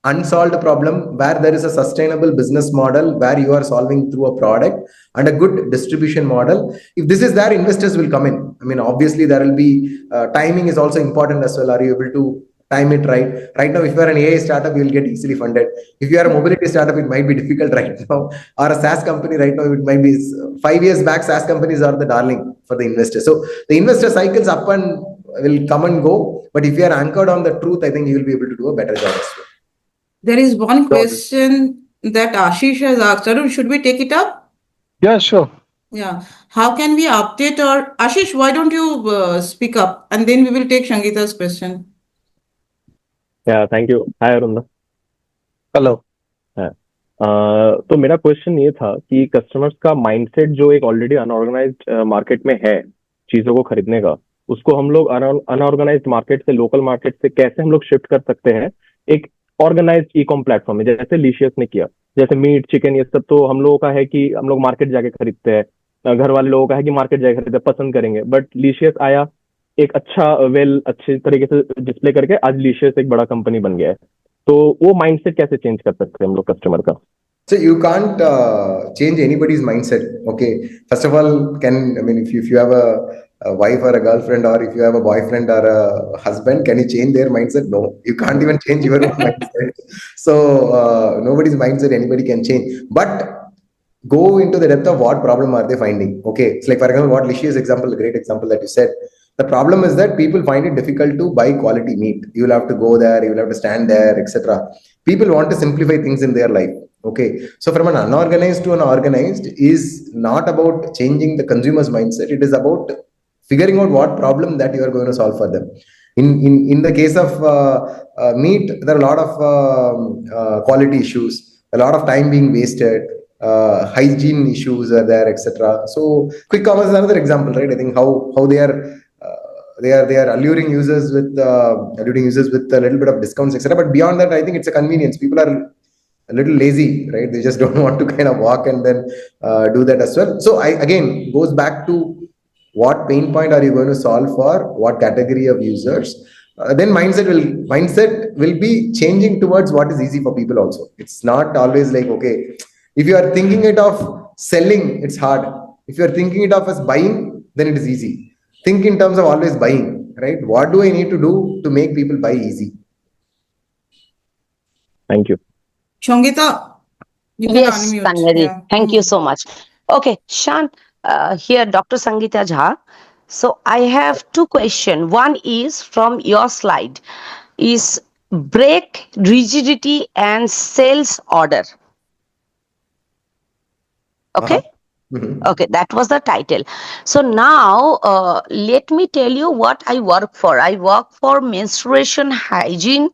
unsolved problem, where there is a sustainable business model where you are solving through a product, and a good distribution model. If this is there, investors will come in. I mean, obviously there will be timing is also important as well. Are you able to time it right? Right now, if you are an AI startup, you will get easily funded. If you are a mobility startup, it might be difficult right now. Or a SaaS company right now, it might be 5 years back. SaaS companies are the darling for the investors. So the investor cycles up and will come and go. But if you are anchored on the truth, I think you will be able to do a better job as well. There is one question that Ashish has asked. Arun, should we take it up? Yeah, sure. Yeah. How can we update our Ashish? Why don't you speak up, and then we will take Shangita's question. Yeah, thank you. Hi, Arun. Hello. तो मेरा question ये था कि customers का mindset जो एक already unorganised market में है चीजों को खरीदने का, उसको हम लोग अनऑर्गेनाइज्ड मार्केट से, लोकल मार्केट से कैसे हम लोग शिफ्ट कर सकते हैं एक ऑर्गेनाइज्ड ई कॉम प्लेटफॉर्म में, जैसे लिशियस ने किया. जैसे मीट, चिकन, ये सब तो हम लोगों का है कि हम लोग मार्केट जाके खरीदते हैं, घर वाले लोगों का है कि मार्केट जाके खरीदते हैं, पसंद करेंगे. बट लिशियस आया, एक अच्छा अच्छे तरीके से डिस्प्ले करके आज लिशियस एक बड़ा कंपनी बन गया है. तो वो माइंडसेट कैसे चेंज कर सकते हैं हम लोग कस्टमर का? So you can't change anybody's mindset. Okay, first of all, if you have a wife or a girlfriend, or if you have a boyfriend or a husband, can you change their mindset? No, you can't even change your own mindset. So nobody's mindset anybody can change. But go into the depth of what problem are they finding. Okay, it's like, for example, what Lishia's example, a great example that you said. The problem is that people find it difficult to buy quality meat. You will have to go there, you will have to stand there, etc. People want to simplify things in their life. Okay, so from an unorganized to an organized is not about changing the consumer's mindset. It is about figuring out what problem that you are going to solve for them. In the case of meat, there are a lot of quality issues, a lot of time being wasted, hygiene issues are there, etc. So quick commerce is another example, right? I think how they are alluring users with a little bit of discounts, etc. But beyond that, I think it's a convenience. People are a little lazy, right? They just don't want to kind of walk and then do that as well. So again goes back to what pain point are you going to solve for what category of users. Then mindset will be changing towards what is easy for people also. It's not always like, okay, if you are thinking it of selling, it's hard. If you are thinking it of as buying, then it is easy. Think in terms of always buying, right? What do I need to do to make people buy easy? Thank you. Shangita, you can Yes, unmute. Tanya ji. Yeah. Thank you so much. Okay, Shan, here Dr. Sangeeta Jha. So I have two questions. One is from your slide, is break rigidity and sales order. Okay? Okay, that was the title. So now let me tell you what I work for. I work for menstruation hygiene,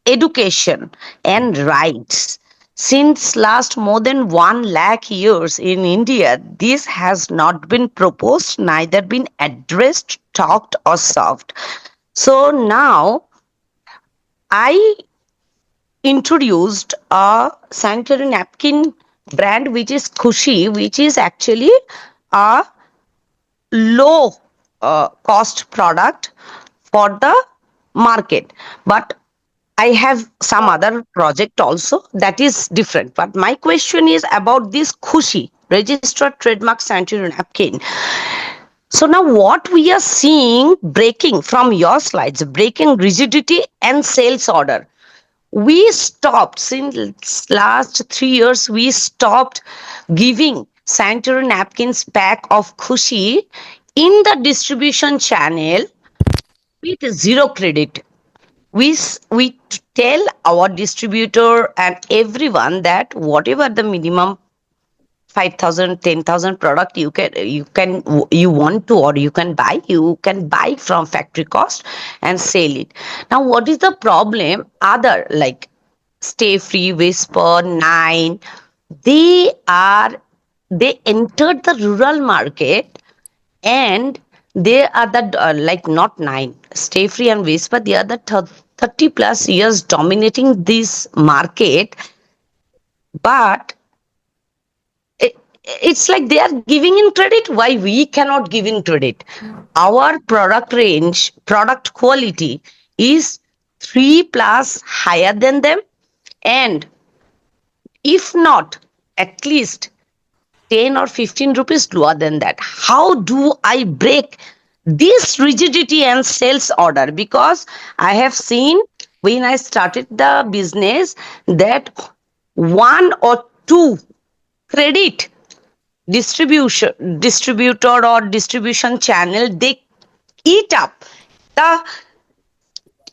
education and rights. Since last more than 1 lakh years in India, this has not been proposed, neither been addressed, talked or solved. So now I introduced a sanitary napkin brand which is Khushi, which is actually a low cost product for the market. But I have some other project also that is different. But my question is about this Khushi registered trademark sanitary napkin. So now what we are seeing breaking from your slides, breaking rigidity and sales order. We stopped since last 3 years. We stopped giving sanitary napkins pack of Khushi in the distribution channel with zero credit. We tell our distributor and everyone that whatever the minimum 5,000, 10,000 product you want to, or you can buy from factory cost and sell it. Now what is the problem? Other like Stay Free, Whisper, Nine, they are they entered the rural market, and they are the like not Nine, Stay Free and Whisper, they are the 30 plus years dominating this market. But it's like they are giving in credit. Why we cannot give in credit? Our product range, product quality is 3 plus higher than them, and if not, at least 10 or 15 rupees lower than that. How do I break this rigidity and sales order? Because I have seen when I started the business that one or two credit distributor or distribution channel, they eat up the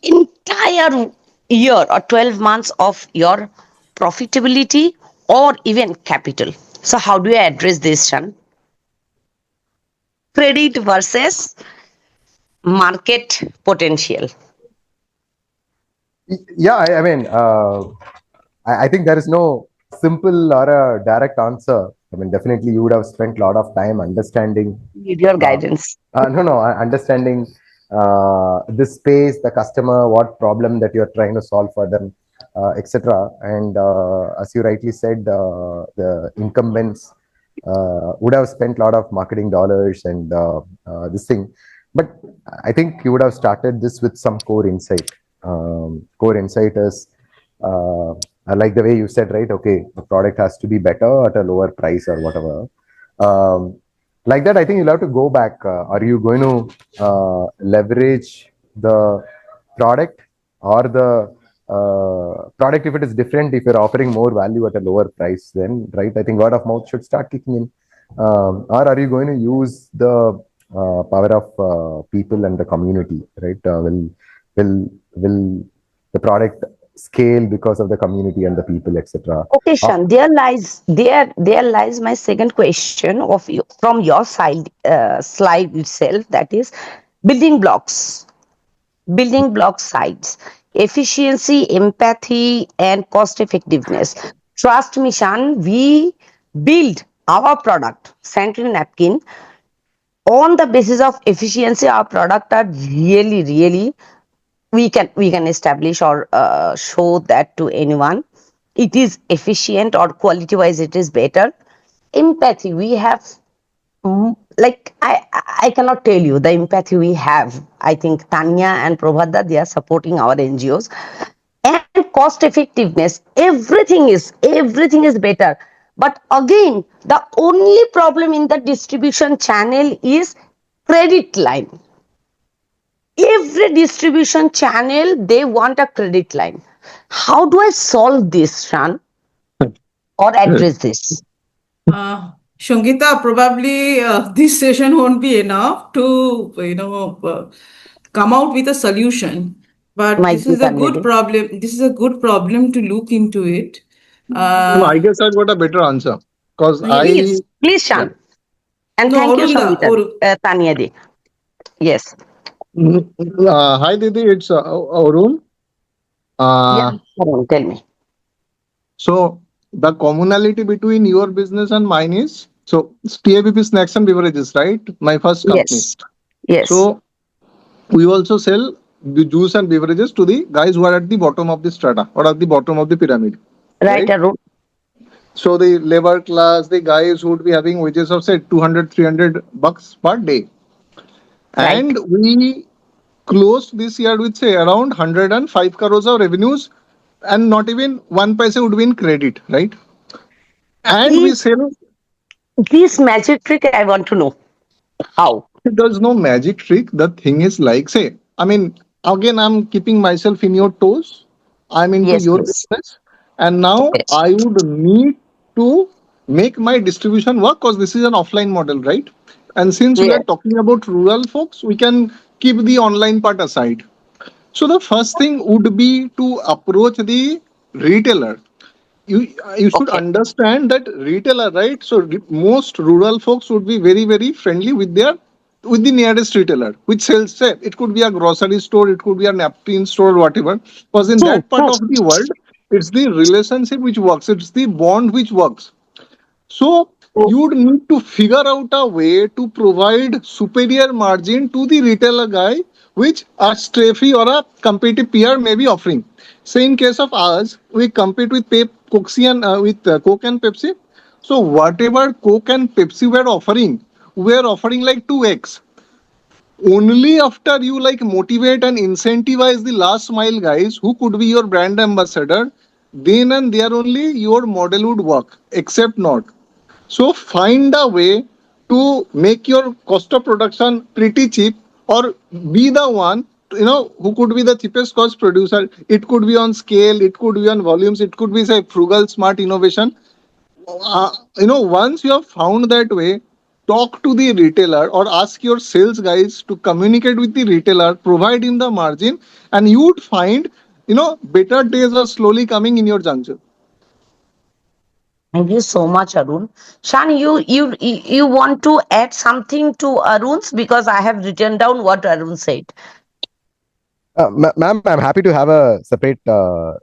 entire year or 12 months of your profitability or even capital. So how do you address this, Shan? Credit versus market potential. Yeah, I mean, I think there is no simple or a direct answer. I mean, definitely you would have spent a lot of time understanding. Need your guidance. No, understanding this space, the customer, what problem that you're trying to solve for them, etc. And as you rightly said, the incumbents would have spent a lot of marketing dollars and this thing. But I think you would have started this with some core insight. Core insight is, I like the way you said, right? Okay, the product has to be better at a lower price or whatever. Like that, I think you'll have to go back. Are you going to leverage the product, or the product, if it is different, if you're offering more value at a lower price, then right, I think word of mouth should start kicking in. Or are you going to use the power of people and the community, right? Will the product scale because of the community and the people, etc.? Okay, Shan, there lies my second question of you from your side slide itself, that is building block sides, efficiency, empathy, and cost effectiveness. Trust me, Shan, we build our product, sanitary napkin, on the basis of efficiency. Our product are really we can establish or show that to anyone. It is efficient, or quality wise it is better. Empathy, we have like I cannot tell you the empathy we have. I think Tanya and Prabhada, they are supporting our NGOs. And cost effectiveness, everything is better. But again, the only problem in the distribution channel is credit line. Every distribution channel, they want a credit line. How do I solve this, Shan, or address this? Shangita, probably this session won't be enough to, come out with a solution. But Might this be is a good Tanya. problem. This is a good problem to look into it. No, I guess I've got a better answer, because Yes. Please, yeah. Shan. And No, thank you, Arunda, Shangita, Tanya Di. Yes. Hi Didi, it's Arun. Yeah. Uh, Tell me. so the commonality between your business and mine is, so it's TABP Snacks and Beverages, right? My first company. Yes. Yes. So we also sell the juice and beverages to the guys who are at the bottom of the strata or at the bottom of the pyramid, Right, right? Arun. So the labor class, the guys who would be having wages of say 200, $300 per day. Right. And we closed this year with say around 105 crores of revenues, and not even one paisa would be in credit, right? And we Please, sell. this magic trick I want to know. How? There's no magic trick. The thing is like, say, I mean, again, I'm keeping myself in your toes. I'm into Yes, your please. business. And now Okay. I would need to make my distribution work because this is an offline model, right? And since we are Yes. talking about rural folks, we can keep the online part aside. So the first thing would be to approach the retailer. You should Okay. understand that retailer, right? So most rural folks would be very very friendly with their with the nearest retailer which sells, say it could be a grocery store, it could be a napkin store, whatever, because in True. that part True. of the world it's the relationship which works, it's the bond which works. So you would need to figure out a way to provide superior margin to the retailer guy, which a Strafi or a competitive peer may be offering. Say in case of ours, we compete with Coke and Pepsi. So whatever Coke and Pepsi we are offering like 2x. Only after you like motivate and incentivize the last mile guys who could be your brand ambassador, then and there only your model would work. Except not. So find a way to make your cost of production pretty cheap, or be the one who could be the cheapest cost producer. It could be on scale, it could be on volumes, it could be say frugal, smart innovation. Once you have found that way, talk to the retailer or ask your sales guys to communicate with the retailer, provide him the margin, and you would find better days are slowly coming in your junction. Thank you so much, Arun. Shan, you want to add something to Arun's, because I have written down what Arun said. Ma'am, I'm happy to have a separate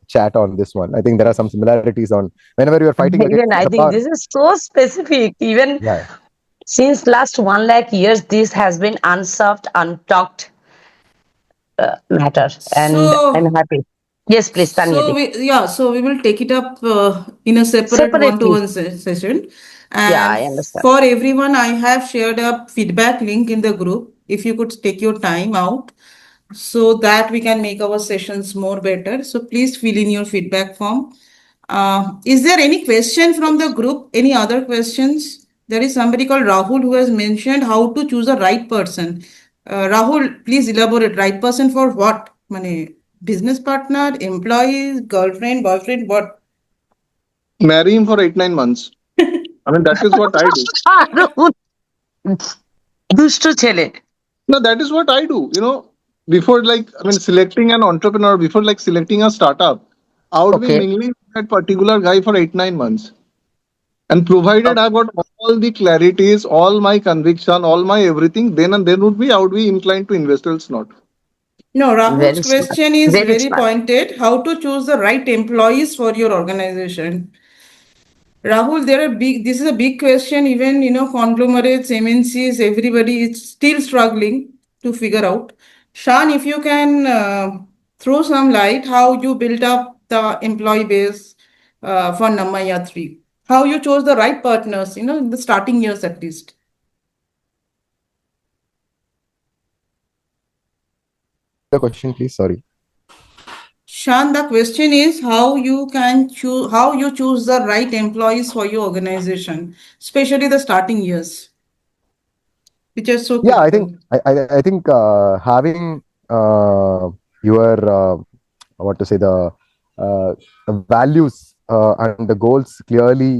chat on this one. I think there are some similarities on whenever you are fighting against Even I the think power. this is so specific. Even Yeah. since last 1 lakh years, this has been unsolved, untalked matter, and I'm So happy. Yes, please, So Tanyadi. we will take it up in a separate Separately. one-to-one session. Yeah, And I understand. for everyone, I have shared a feedback link in the group. If you could take your time out so that we can make our sessions more better. So please fill in your feedback form. Is there any question from the group? Any other questions? There is somebody called Rahul who has mentioned how to choose a right person. Rahul, please elaborate. Right person for what? Mane, business partner, employee, girlfriend, boyfriend, what? Marry him for 8 9 months. I mean, that is what I do. Arun, দুষ্ট ছেলে. No, that is what I do. Before like, I mean, selecting an entrepreneur, before like selecting a startup, I would be Okay. mingling with that particular guy for 8 9 months. And provided I got all the clarities, all my conviction, all my everything, then and then I would be inclined to invest, else not. No, Rahul's Very smart. question is Very very smart. pointed. How to choose the right employees for your organization? Rahul, there are big. This is a big question. Even conglomerates, MNCs, everybody is still struggling to figure out. Shan, if you can throw some light, how you built up the employee base for Namma Yatri, how you chose the right partners, in the starting years at least. The question, please. Sorry. Shan, the question is how you can choose, how you choose the right employees for your organization, especially the starting years, which are so Yeah, I think critical. I think having your what to say uh, the values and the goals clearly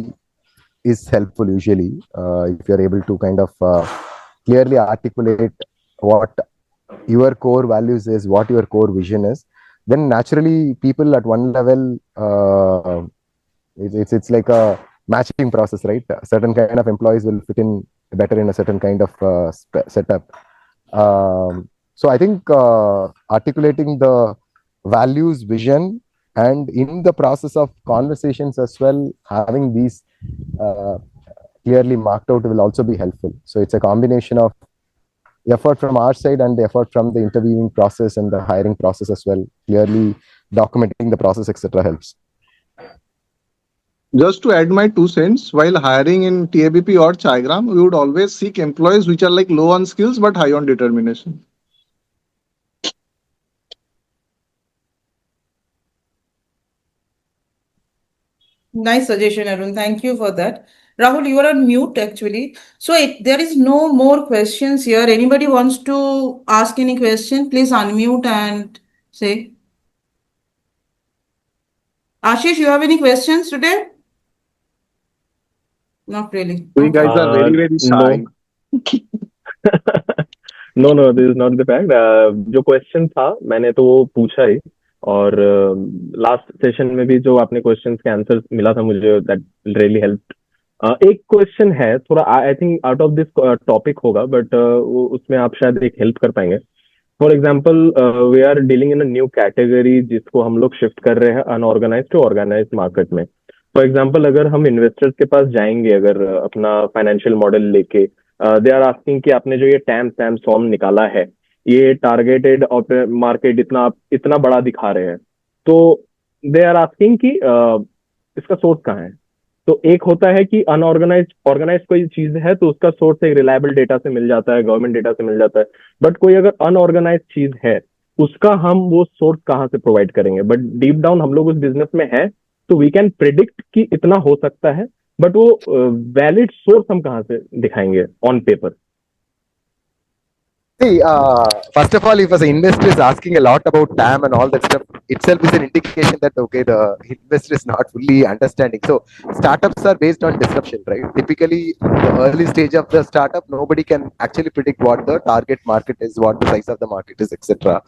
is helpful usually if you're able to kind of clearly articulate what your core values is, what your core vision is, then naturally people at one level it's like a matching process, right? A certain kind of employees will fit in better in a certain kind of setup. So I think articulating the values, vision, and in the process of conversations as well, having these uh, clearly marked out will also be helpful. So it's a combination of effort from our side and the effort from the interviewing process and the hiring process as well. Clearly documenting the process, etc., helps. Just to add my 2 cents, while hiring in TABP or Chaigram, we would always seek employees which are like low on skills but high on determination. Nice suggestion, Arun. Thank you for that. Rahul, you are on mute actually. So there is no more questions here. Anybody wants to ask any question, please unmute and say. Ashish, you have any questions today? Not really. We Okay. guys are very, very shy. No. No this is not the fact. जो question था मैंने तो वो पूछा ही, और last session में भी जो आपने क्वेश्चंस के आंसर मिला था मुझे, दैट रियली हेल्प। एक क्वेश्चन है थोड़ा, I think out of this topic होगा, बट उसमें आप शायद एक हेल्प कर पाएंगे। For example, we are dealing in a new category जिसको हम लोग शिफ्ट कर रहे हैं अनऑर्गेनाइज टू ऑर्गेनाइज मार्केट में। फॉर एग्जाम्पल, अगर हम इन्वेस्टर्स के पास जाएंगे अगर अपना फाइनेंशियल मॉडल लेके, दे आर आस्किंग कि आपने जो ये टैम सैम सॉम निकाला है, ये टारगेटेड मार्केट इतना इतना बड़ा दिखा रहे हैं, तो दे आर आस्किंग कि इसका सोर्स कहाँ है। तो एक होता है कि अनऑर्गेनाइज ऑर्गेनाइज कोई चीज है तो उसका सोर्स एक रिलायबल डेटा से मिल जाता है, गवर्नमेंट डेटा से मिल जाता है, बट कोई अगर अनऑर्गेनाइज चीज है उसका हम वो सोर्स कहाँ से प्रोवाइड करेंगे। बट डीप डाउन हम लोग उस बिजनेस में है तो वी कैन प्रिडिक्ट कि इतना हो सकता है, बट वो वैलिड सोर्स हम कहाँ से दिखाएंगे on paper. See, first of all, if an investor is asking a lot about TAM and all that stuff, itself is an indication that okay, the investor is not fully understanding. So, startups are based on disruption, right? Typically, the early stage of the startup, nobody can actually predict what the target market is, what the size of the market is, etc.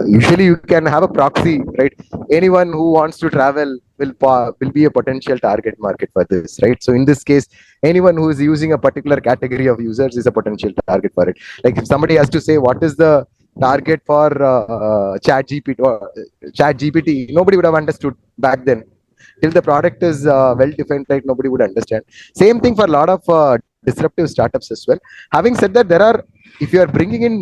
Usually, you can have a proxy, right? Anyone who wants to travel will be a potential target market for this, right? So, in this case, anyone who is using a particular category of users is a potential target for it. Like if somebody has to say what is the target for chat gpt, nobody would have understood back then. Till the product is well defined, right, nobody would understand. Same thing for a lot of disruptive startups as well. Having said that, there are, if you are bringing in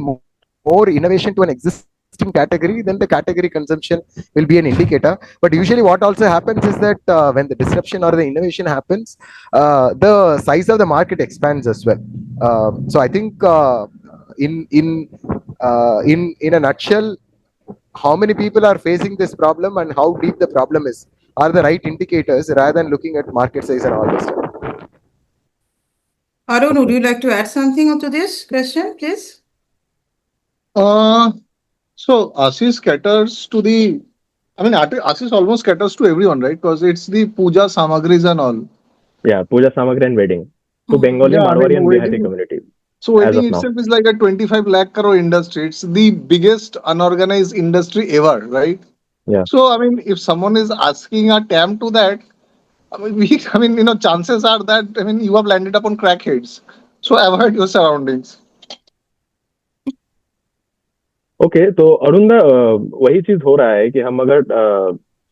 more innovation to an existing category, then the category consumption will be an indicator. But usually what also happens is that when the disruption or the innovation happens, the size of the market expands as well. So I think in a nutshell, how many people are facing this problem and how deep the problem is are the right indicators rather than looking at market size and all this stuff. Arun, would you like to add something onto this question, please? So Ashish caters to the, I mean, Ashish almost caters to everyone, right? Because it's the puja samagris and all. Yeah, puja samagri and wedding. So Bengali, Yeah, I Marwari, mean, and Bihari wedding. community. So As wedding of now. itself is like a 25 lakh crore industry. It's the biggest unorganized industry ever, right? Yeah. So I mean, if someone is asking a TAM to that, I mean, you know, chances are that, I mean, you have landed up on crackheads. So avoid your surroundings. Okay, तो अरुण दा, वही चीज हो रहा है कि हम अगर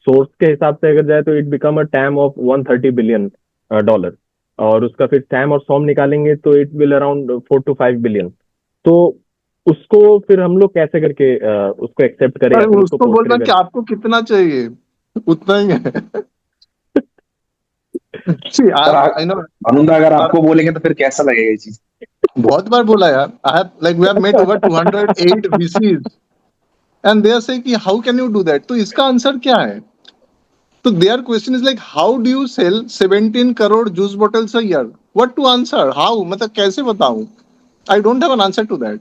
सोर्स के हिसाब से अगर जाए तो it become a time of $130 billion, और उसका फिर टैम और सॉम निकालेंगे तो it will around 4 to 5 billion. तो उसको फिर हम लोग कैसे करके उसको एक्सेप्ट करें या फिर उसको बोलना कि आपको कितना चाहिए, उतना ही है। See, I know, अनुदा अगर आपको बोलेंगे तो फिर कैसा लगेगा ये चीज? बहुत बार बोला यार। I have, like, we have met over 208 VCs and they are saying कि how can you do that? तो इसका आंसर क्या है? So their question is like, how do you sell 17 crore juice bottles a year? What to answer? How? मतलब कैसे बताऊं? I don't have an answer to that.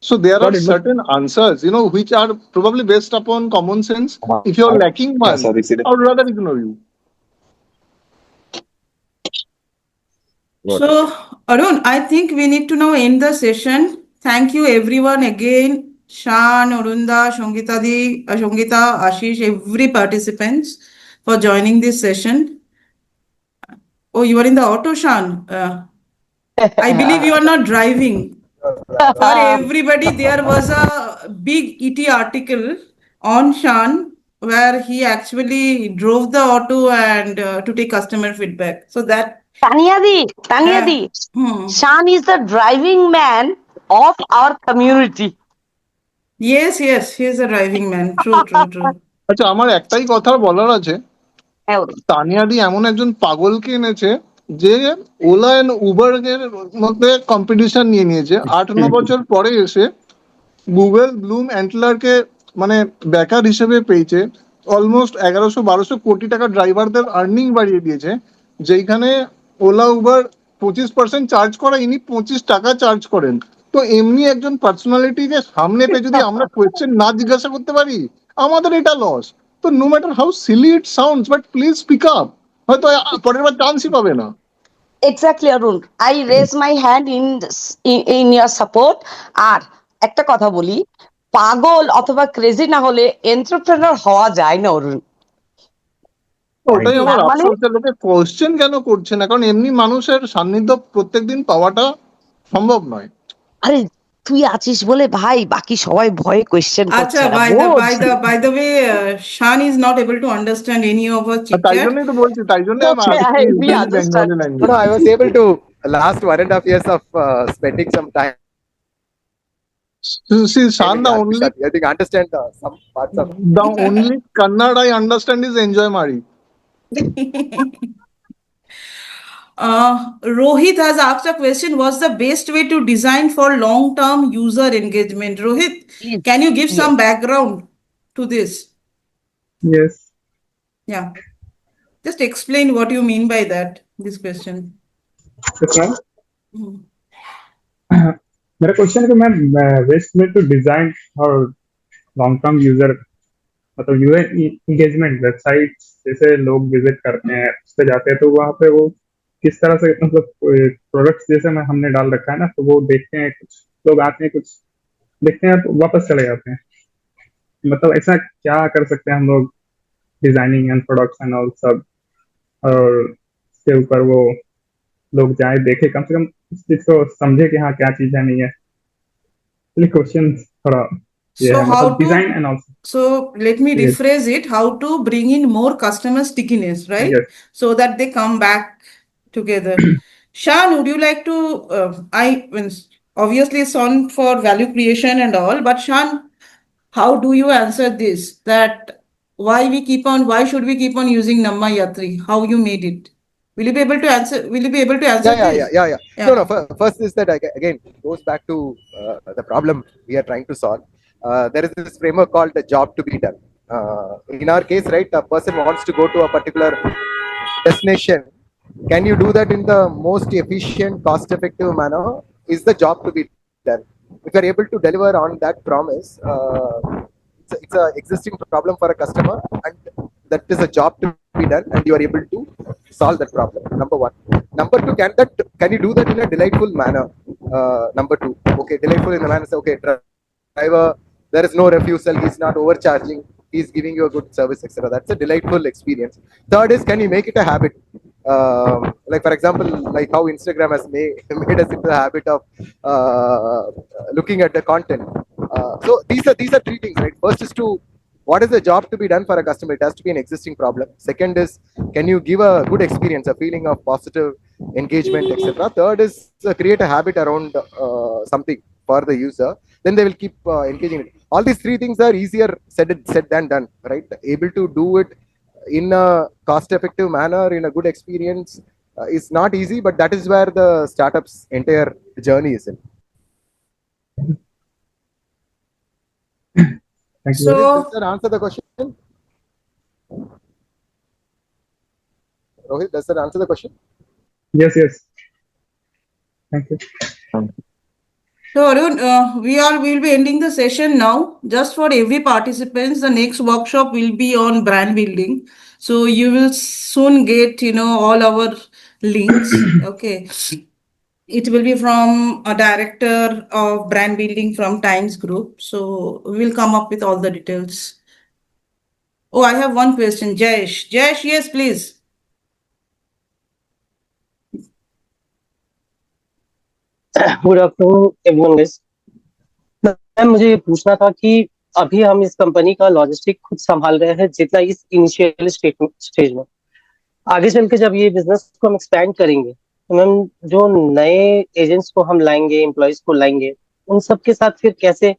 So there are certain answers, you know, which are probably based upon common sense. If you're lacking one, I would rather ignore you. So, Arun, I think we need to now end the session. Thank you everyone again. Shan, Arunda, Shongita, Ashish, every participants for joining this session. Oh, you are in the auto, Shan. I believe you are not driving. For everybody, there was a big ET article on Shan where he actually drove the auto and to take customer feedback. So that Tanya হ্যাঁ di, hmm Shan is the driving man of our community. yes yes he is a driving man true true true আচ্ছা, আমার একটাই কথা বলার আছে। হ্যাঁ, তানিয়াদি এমন একজন পাগলকে এনেছে যে ওলা এন্ড উবার এর মধ্যে কম্পিটিশন নিয়ে নিয়েছে। 8-9 বছর পরে এসে গুগল ব্লুম অ্যান্টলারকে মানে ব্যাকার হিসেবে পেয়েছে। অলমোস্ট 1100-1200 কোটি টাকা ড্রাইভারদের আর্নিং বাড়িয়ে দিয়েছে, যেখানে ওলা উবার 25% চার্জ করা, ইনি 25 টাকা চার্জ করেন। তো এমনি একজন পার্সোনালিটিকে সামনে পেয়ে যদি আমরা কোয়েশ্চেন না জিজ্ঞাসা করতে পারি, আমাদের এটা লস। তো no matter how silly it sounds, but please speak up. হয়তো পরের বার চান্সই পাবে না। Exactly Arun, I raise my hand in your support. আর একটা কথা বলি, পাগল অথবা ক্রেজি না হলে এন্টারপ্রেনার হওয়া যায় না অরুণ। ওটাই আমার তার মানে আফসোস, যে লোকে কোয়েশ্চেন কেন করছে না, কারণ এমনি মানুষের সান্নিধ্য প্রত্যেকদিন পাওয়াটা সম্ভব নয়। আরে তুই আছিস বলে ভাই, বাকি সবাই ভয়ে কোয়েশ্চেন আচ্ছা করছে না, by the বোঝ। by the by the way Shan is not able to understand any of our R chit তাই chat জন্যই তো বলছি, তাই জন্যই আমি আরেকটু we use understand. Bengali No, language. no, I was able to last 1.5 years of spending some time See, Shan, in Sati. I think I understand some parts of. the only Kannada I understand is enjoy Mari. Rohit has asked a question. What's the best way to design for long-term user engagement? Rohit, please, can you give yes. some background to this? Yes, Yeah, just explain what you mean by that, this question. that's right. Hmm. मेरा question है कि मैं best way to design और long term user मतलब user engagement website जैसे लोग visit करते हैं उस पे जाते हैं तो वहाँ पे वो किस तरह से मतलब प्रोडक्ट्स जैसे मैं हमने डाल रखा है ना तो वो देखते हैं, कुछ लोग आते हैं, कुछ देखते हैं तो वापस चले जाते हैं। मतलब ऐसा क्या कर सकते हैं हम लोग designing and products and all सब, और इसके ऊपर वो लोग जाए देखे, कम से कम इस चीज को समझे कि हाँ क्या चीज है नहीं है। इसलिए क्वेश्चन थोड़ा ये So है, how मतलब design to, and also. so let me yes, rephrase it, how to bring in more customer stickiness, right? Yes, So that they come back together. Shan, would you like to, I mean, obviously it's on for value creation and all, but Shan, how do you answer this? That why should we keep on using Namma Yatri? How you made it? Will you be able to answer? Will you be able to answer this? Yeah. No, no. Yeah. First is that again goes back to the problem we are trying to solve. There is this framework called the job to be done. In our case, right, a person wants to go to a particular destination. Can you do that in the most efficient, cost-effective manner? Is the job to be done? If you are able to deliver on that promise, it's a existing problem for a customer, and that is a job to be done, and you are able to solve that problem. Number one. Number two, can you do that in a delightful manner? Number two, okay, delightful in the manner. Okay, driver, there is no refusal. He's not overcharging. He's giving you a good service, etc. That's a delightful experience. Third is, can you make it a habit? Like for example, like how Instagram has made us into the habit of looking at the content. So these are three things, right? First is to what is the job to be done for a customer? It has to be an existing problem. Second is, can you give a good experience, a feeling of positive engagement, etc. Third is create a habit around something for the user. Then they will keep engaging it. All these three things are easier said than done, right? Able to do it in a cost-effective manner, in a good experience, is not easy, but that is where the startup's entire journey is in. Thank you. Does So that answer the question? Rohit, does that answer the question? Yes yes, thank you. So Arun, we'll be ending the session now. Just for every participants, the next workshop will be on brand building. So you will soon get, all our links. Okay. It will be from a director of brand building from Times Group. So we will come up with all the details. Oh, I have one question. Jayesh. Jayesh, yes, please. Good afternoon everyone guys. Ma'am मुझे ये पूछना था कि अभी हम इस company का logistic खुद संभाल रहे हैं जितना इस इनिशियल स्टेज में, आगे चल के जब ये बिजनेस को हम एक्सपैंड करेंगे तो मैम जो नए एजेंट्स को हम लाएंगे, एम्प्लॉयज को लाएंगे, उन सब के साथ फिर कैसे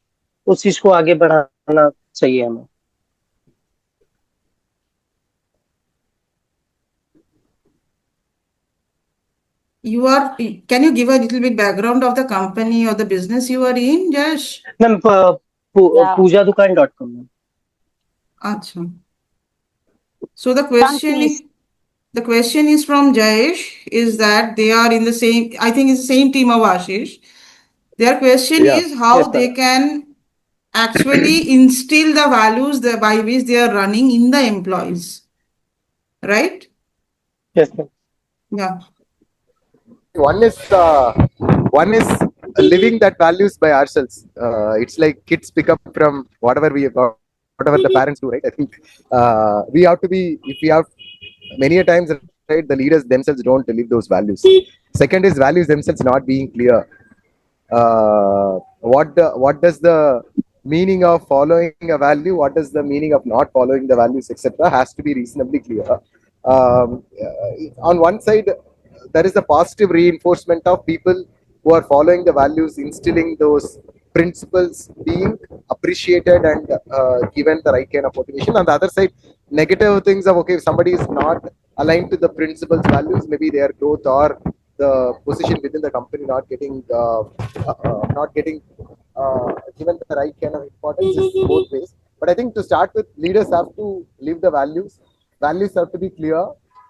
उस चीज को आगे बढ़ाना चाहिए हमें? Can you give a little bit background of the company or the business you are in, Jash? Ma'am Yeah. पूजाdukan.com में। Acha. So Shan, please. the question is from Jayesh, is that they are in the same, I think it's the same team of Ashish. Their question Yeah. is how Yes, they madam. can actually instill the values by which they are running in the employees, right? Yes, ma'am. Yeah. One is living that values by ourselves. It's like kids pick up from whatever the parents do, right? I think we have to be, if we have many a times, right, the leaders themselves don't live those values. Second is values themselves not being clear. What does the meaning of following a value, what does the meaning of not following the values, etc., has to be reasonably clear. On one side, there is a positive reinforcement of people who are following the values, instilling those principles, being appreciated and given the right kind of motivation. On the other side, negative things of, okay, if somebody is not aligned to the principles, values, maybe their growth or the position within the company not getting given the right kind of importance, is both ways. But I think to start with, leaders have to live the values. Values have to be clear,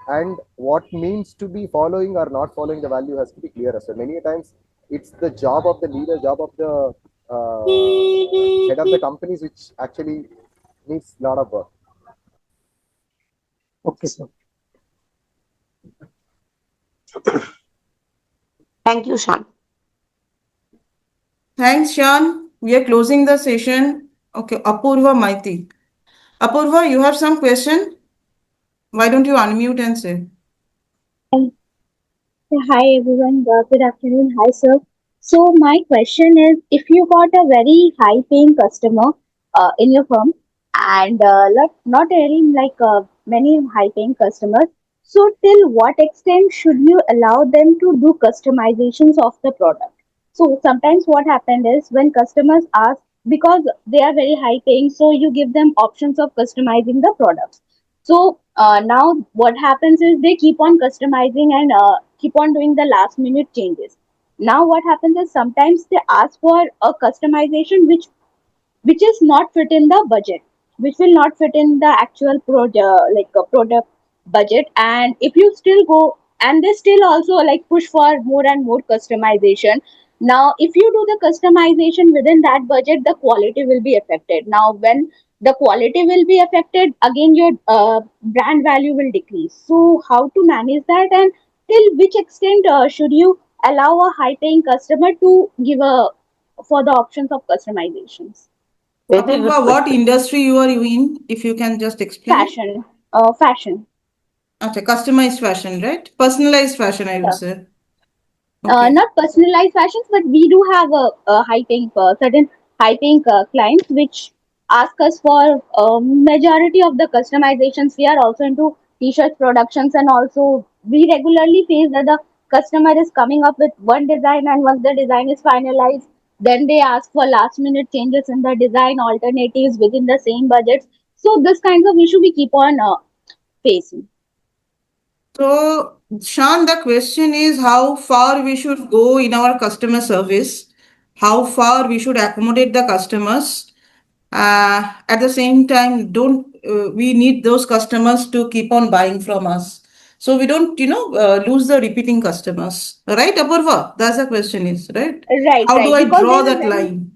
and what means to be following or not following the value has to be clear as well. Many times, it's the job of the leader, job of the head of the companies, which actually needs a lot of work. Okay, sir. Thank you, Shan. Thanks, Shan. We are closing the session. Okay, Apurva Maiti. Apurva, you have some question? Why don't you unmute and say? Hi everyone, good afternoon. Hi sir. So my question is, if you got a very high paying customer in your firm, and not really like many high paying customers, so till what extent should you allow them to do customizations of the product? So sometimes what happened is when customers ask, because they are very high paying, so you give them options of customizing the products. So now what happens is they keep on customizing and keep on doing the last minute changes. Now what happens is sometimes they ask for a customization which is not fit in the budget, which will not fit in the actual product, like a product budget. And if you still go, and they still also like push for more and more customization. Now if you do the customization within that budget, the quality will be affected. Now when the quality will be affected, again your brand value will decrease. So how to manage that, and till which extent should you allow a high paying customer to give a for the options of customizations? Very good Apurva, what question. industry you are in, if you can just explain? Fashion. Okay, customized fashion, right? Personalized fashion, I will Yeah. say. Okay. Not personalized fashions, but we do have a high paying certain high paying clients which ask us for majority of the customizations. We are also into t-shirt productions, and also we regularly face that the customer is coming up with one design, and once the design is finalized, then they ask for last minute changes in the design, alternatives within the same budgets. So this kinds of issue we keep on facing. So, Shan, the question is how far we should go in our customer service, how far we should accommodate the customers. At the same time, don't we need those customers to keep on buying from us, so we don't, lose the repeating customers, right, Apurva? That's the question is, right? Right, How do right. I Because they draw are that very line?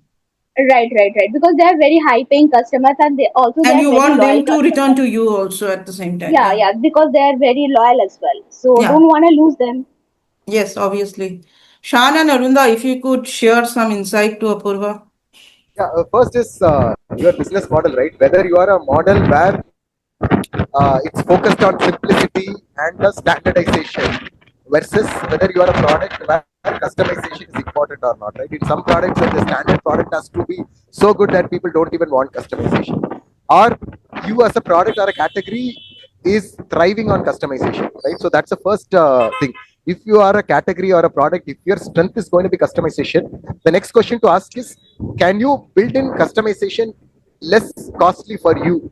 right. Because they are very high paying customers, and they And are you very want loyal them to return customers. to you also at the same time. Yeah, Yeah. yeah, because they are very loyal as well. So Yeah. don't want to lose them. Yes, obviously. Shan and Arunda, if you could share some insight to Apurva. Yeah, first is your business model, right? Whether you are a model where it's focused on simplicity and the standardization, versus whether you are a product where customization is important or not, right? In some products, the standard product has to be so good that people don't even want customization. Or you as a product or a category, is thriving on customization, right? So that's the first thing. If you are a category or a product, if your strength is going to be customization, the next question to ask is, can you build in customization less costly for you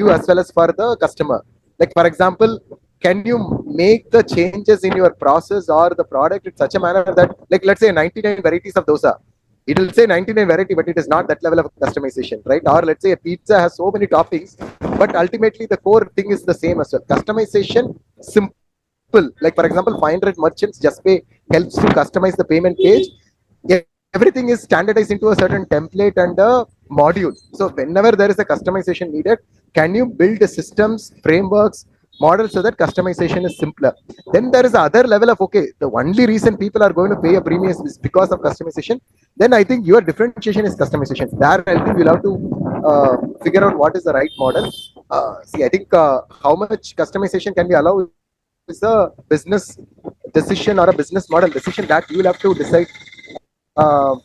as well as for the customer? Like for example, can you make the changes in your process or the product in such a manner that, like let's say 99 varieties of dosa, it will say 99 variety, but it is not that level of customization, right? Or let's say a pizza has so many toppings, but ultimately the core thing is the same as well. Customization simple, like for example 500 merchants just pay helps to customize the payment page. Everything is standardized into a certain template and a module. So whenever there is a customization needed, can you build systems, frameworks, models so that customization is simpler? Then there is the other level of, okay, the only reason people are going to pay a premium is because of customization. Then I think your differentiation is customization. There I think we'll have to figure out what is the right model. See, I think how much customization can we allow is a business decision or a business model decision that you will have to decide. uh,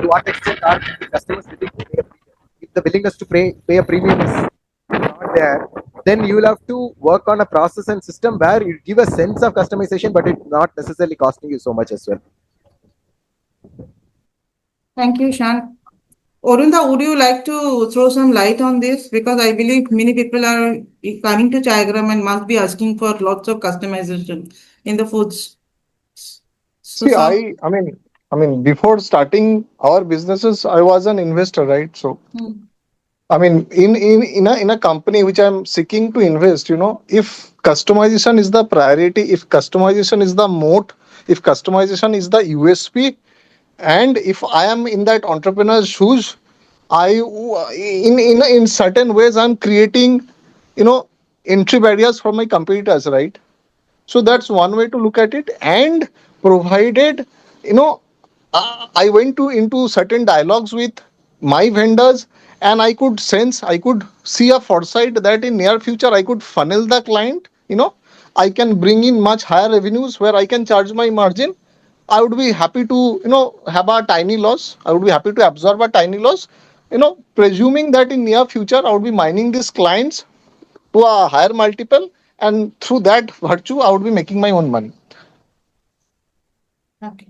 to what extent are the customers willing to pay a premium. If the willingness to pay a premium is not there, then you will have to work on a process and system where you give a sense of customization, but it's not necessarily costing you so much as well. Thank you, Shan. Orunda, would you like to throw some light on this? Because I believe many people are coming to Chayagram and must be asking for lots of customization in the foods. So See, some. before starting our businesses, I was an investor, right? So, Hmm. I mean, in a company which I'm seeking to invest, if customization is the priority, if customization is the moat, if customization is the USP, and if I am in that entrepreneur's shoes, I in certain ways I'm creating, you know, entry barriers for my competitors, right? So that's one way to look at it. And provided, you know, I went to into certain dialogues with my vendors, and I could sense, I could see a foresight that in near future I could funnel the client. I can bring in much higher revenues where I can charge my margin. I would be happy to, have a tiny loss. I would be happy to absorb a tiny loss. Presuming that in near future I would be mining these clients to a higher multiple, and through that virtue I would be making my own money. Okay.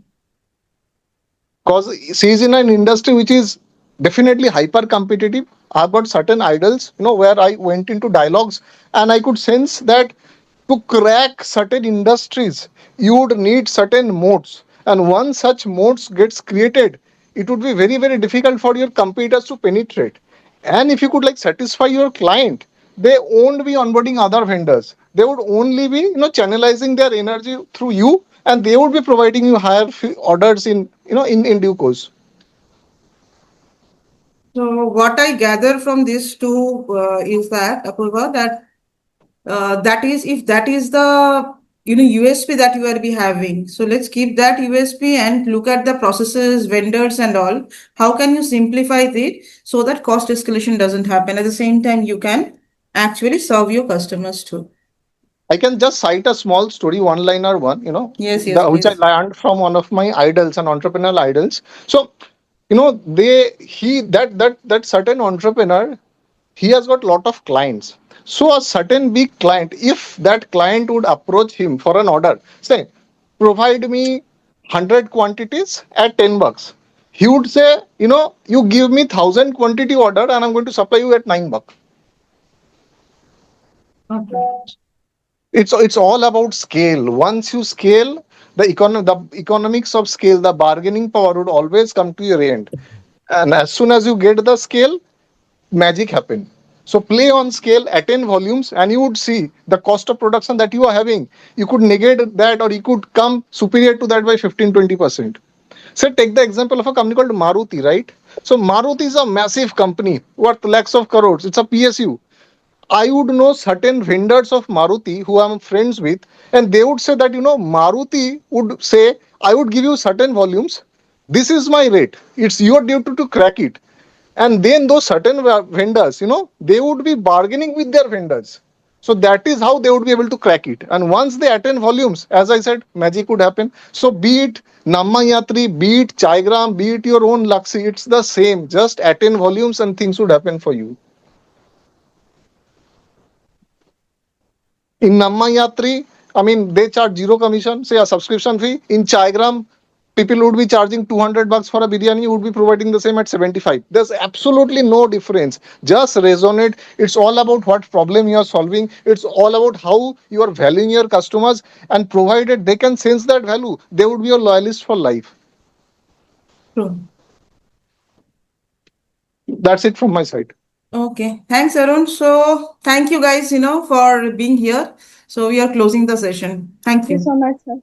Because she's in an industry which is definitely hyper competitive. I've got certain idols, where I went into dialogues, and I could sense that to crack certain industries you would need certain modes, and once such modes gets created, it would be very very difficult for your competitors to penetrate. And if you could like satisfy your client, they won't be onboarding other vendors. They would only be channelizing their energy through you, and they would be providing you higher orders in due course. So what I gather from this too is that Apurva, that that is, if that is the USP that you are be having. So let's keep that USP and look at the processes, vendors, and all. How can you simplify it so that cost escalation doesn't happen? At the same time, you can actually serve your customers too. I can just cite a small story, one liner one, Yes, yes, which I please. learned from one of my idols and entrepreneurial idols. So, that certain entrepreneur, he has got lot of clients. So a certain big client, if that client would approach him for an order, say, provide me 100 quantities at $10, he would say, you give me 1,000 quantity order and I'm going to supply you at $9. Okay. It's all about scale. Once you scale, the economics of scale, the bargaining power would always come to your end. And as soon as you get the scale, magic happen. So play on scale, attain volumes, and you would see the cost of production that you are having, you could negate that, or you could come superior to that by 15-20%. So take the example of a company called Maruti, right? So Maruti is a massive company worth lakhs of crores. It's a PSU. I would know certain vendors of Maruti who I'm friends with, and they would say that, Maruti would say, I would give you certain volumes. This is my rate. It's your duty to crack it. And then those certain vendors, they would be bargaining with their vendors. So that is how they would be able to crack it. And once they attain volumes, as I said, magic would happen. So be it Namma Yatri, be it Chaigram, be it your own Luxi, it's the same. Just attain volumes and things would happen for you. In Namma Yatri, I mean, they charge zero commission, say a subscription fee. In Chaigram, people would be charging $200 for a biryani, would be providing the same at 75. There's absolutely no difference. Just resonate. It's all about what problem you are solving. It's all about how you are valuing your customers, and provided they can sense that value, they would be your loyalist for life. True. That's it from my side. Okay. Thanks, Arun. So thank you guys, for being here. So we are closing the session. Thank Thank you you. so much, sir.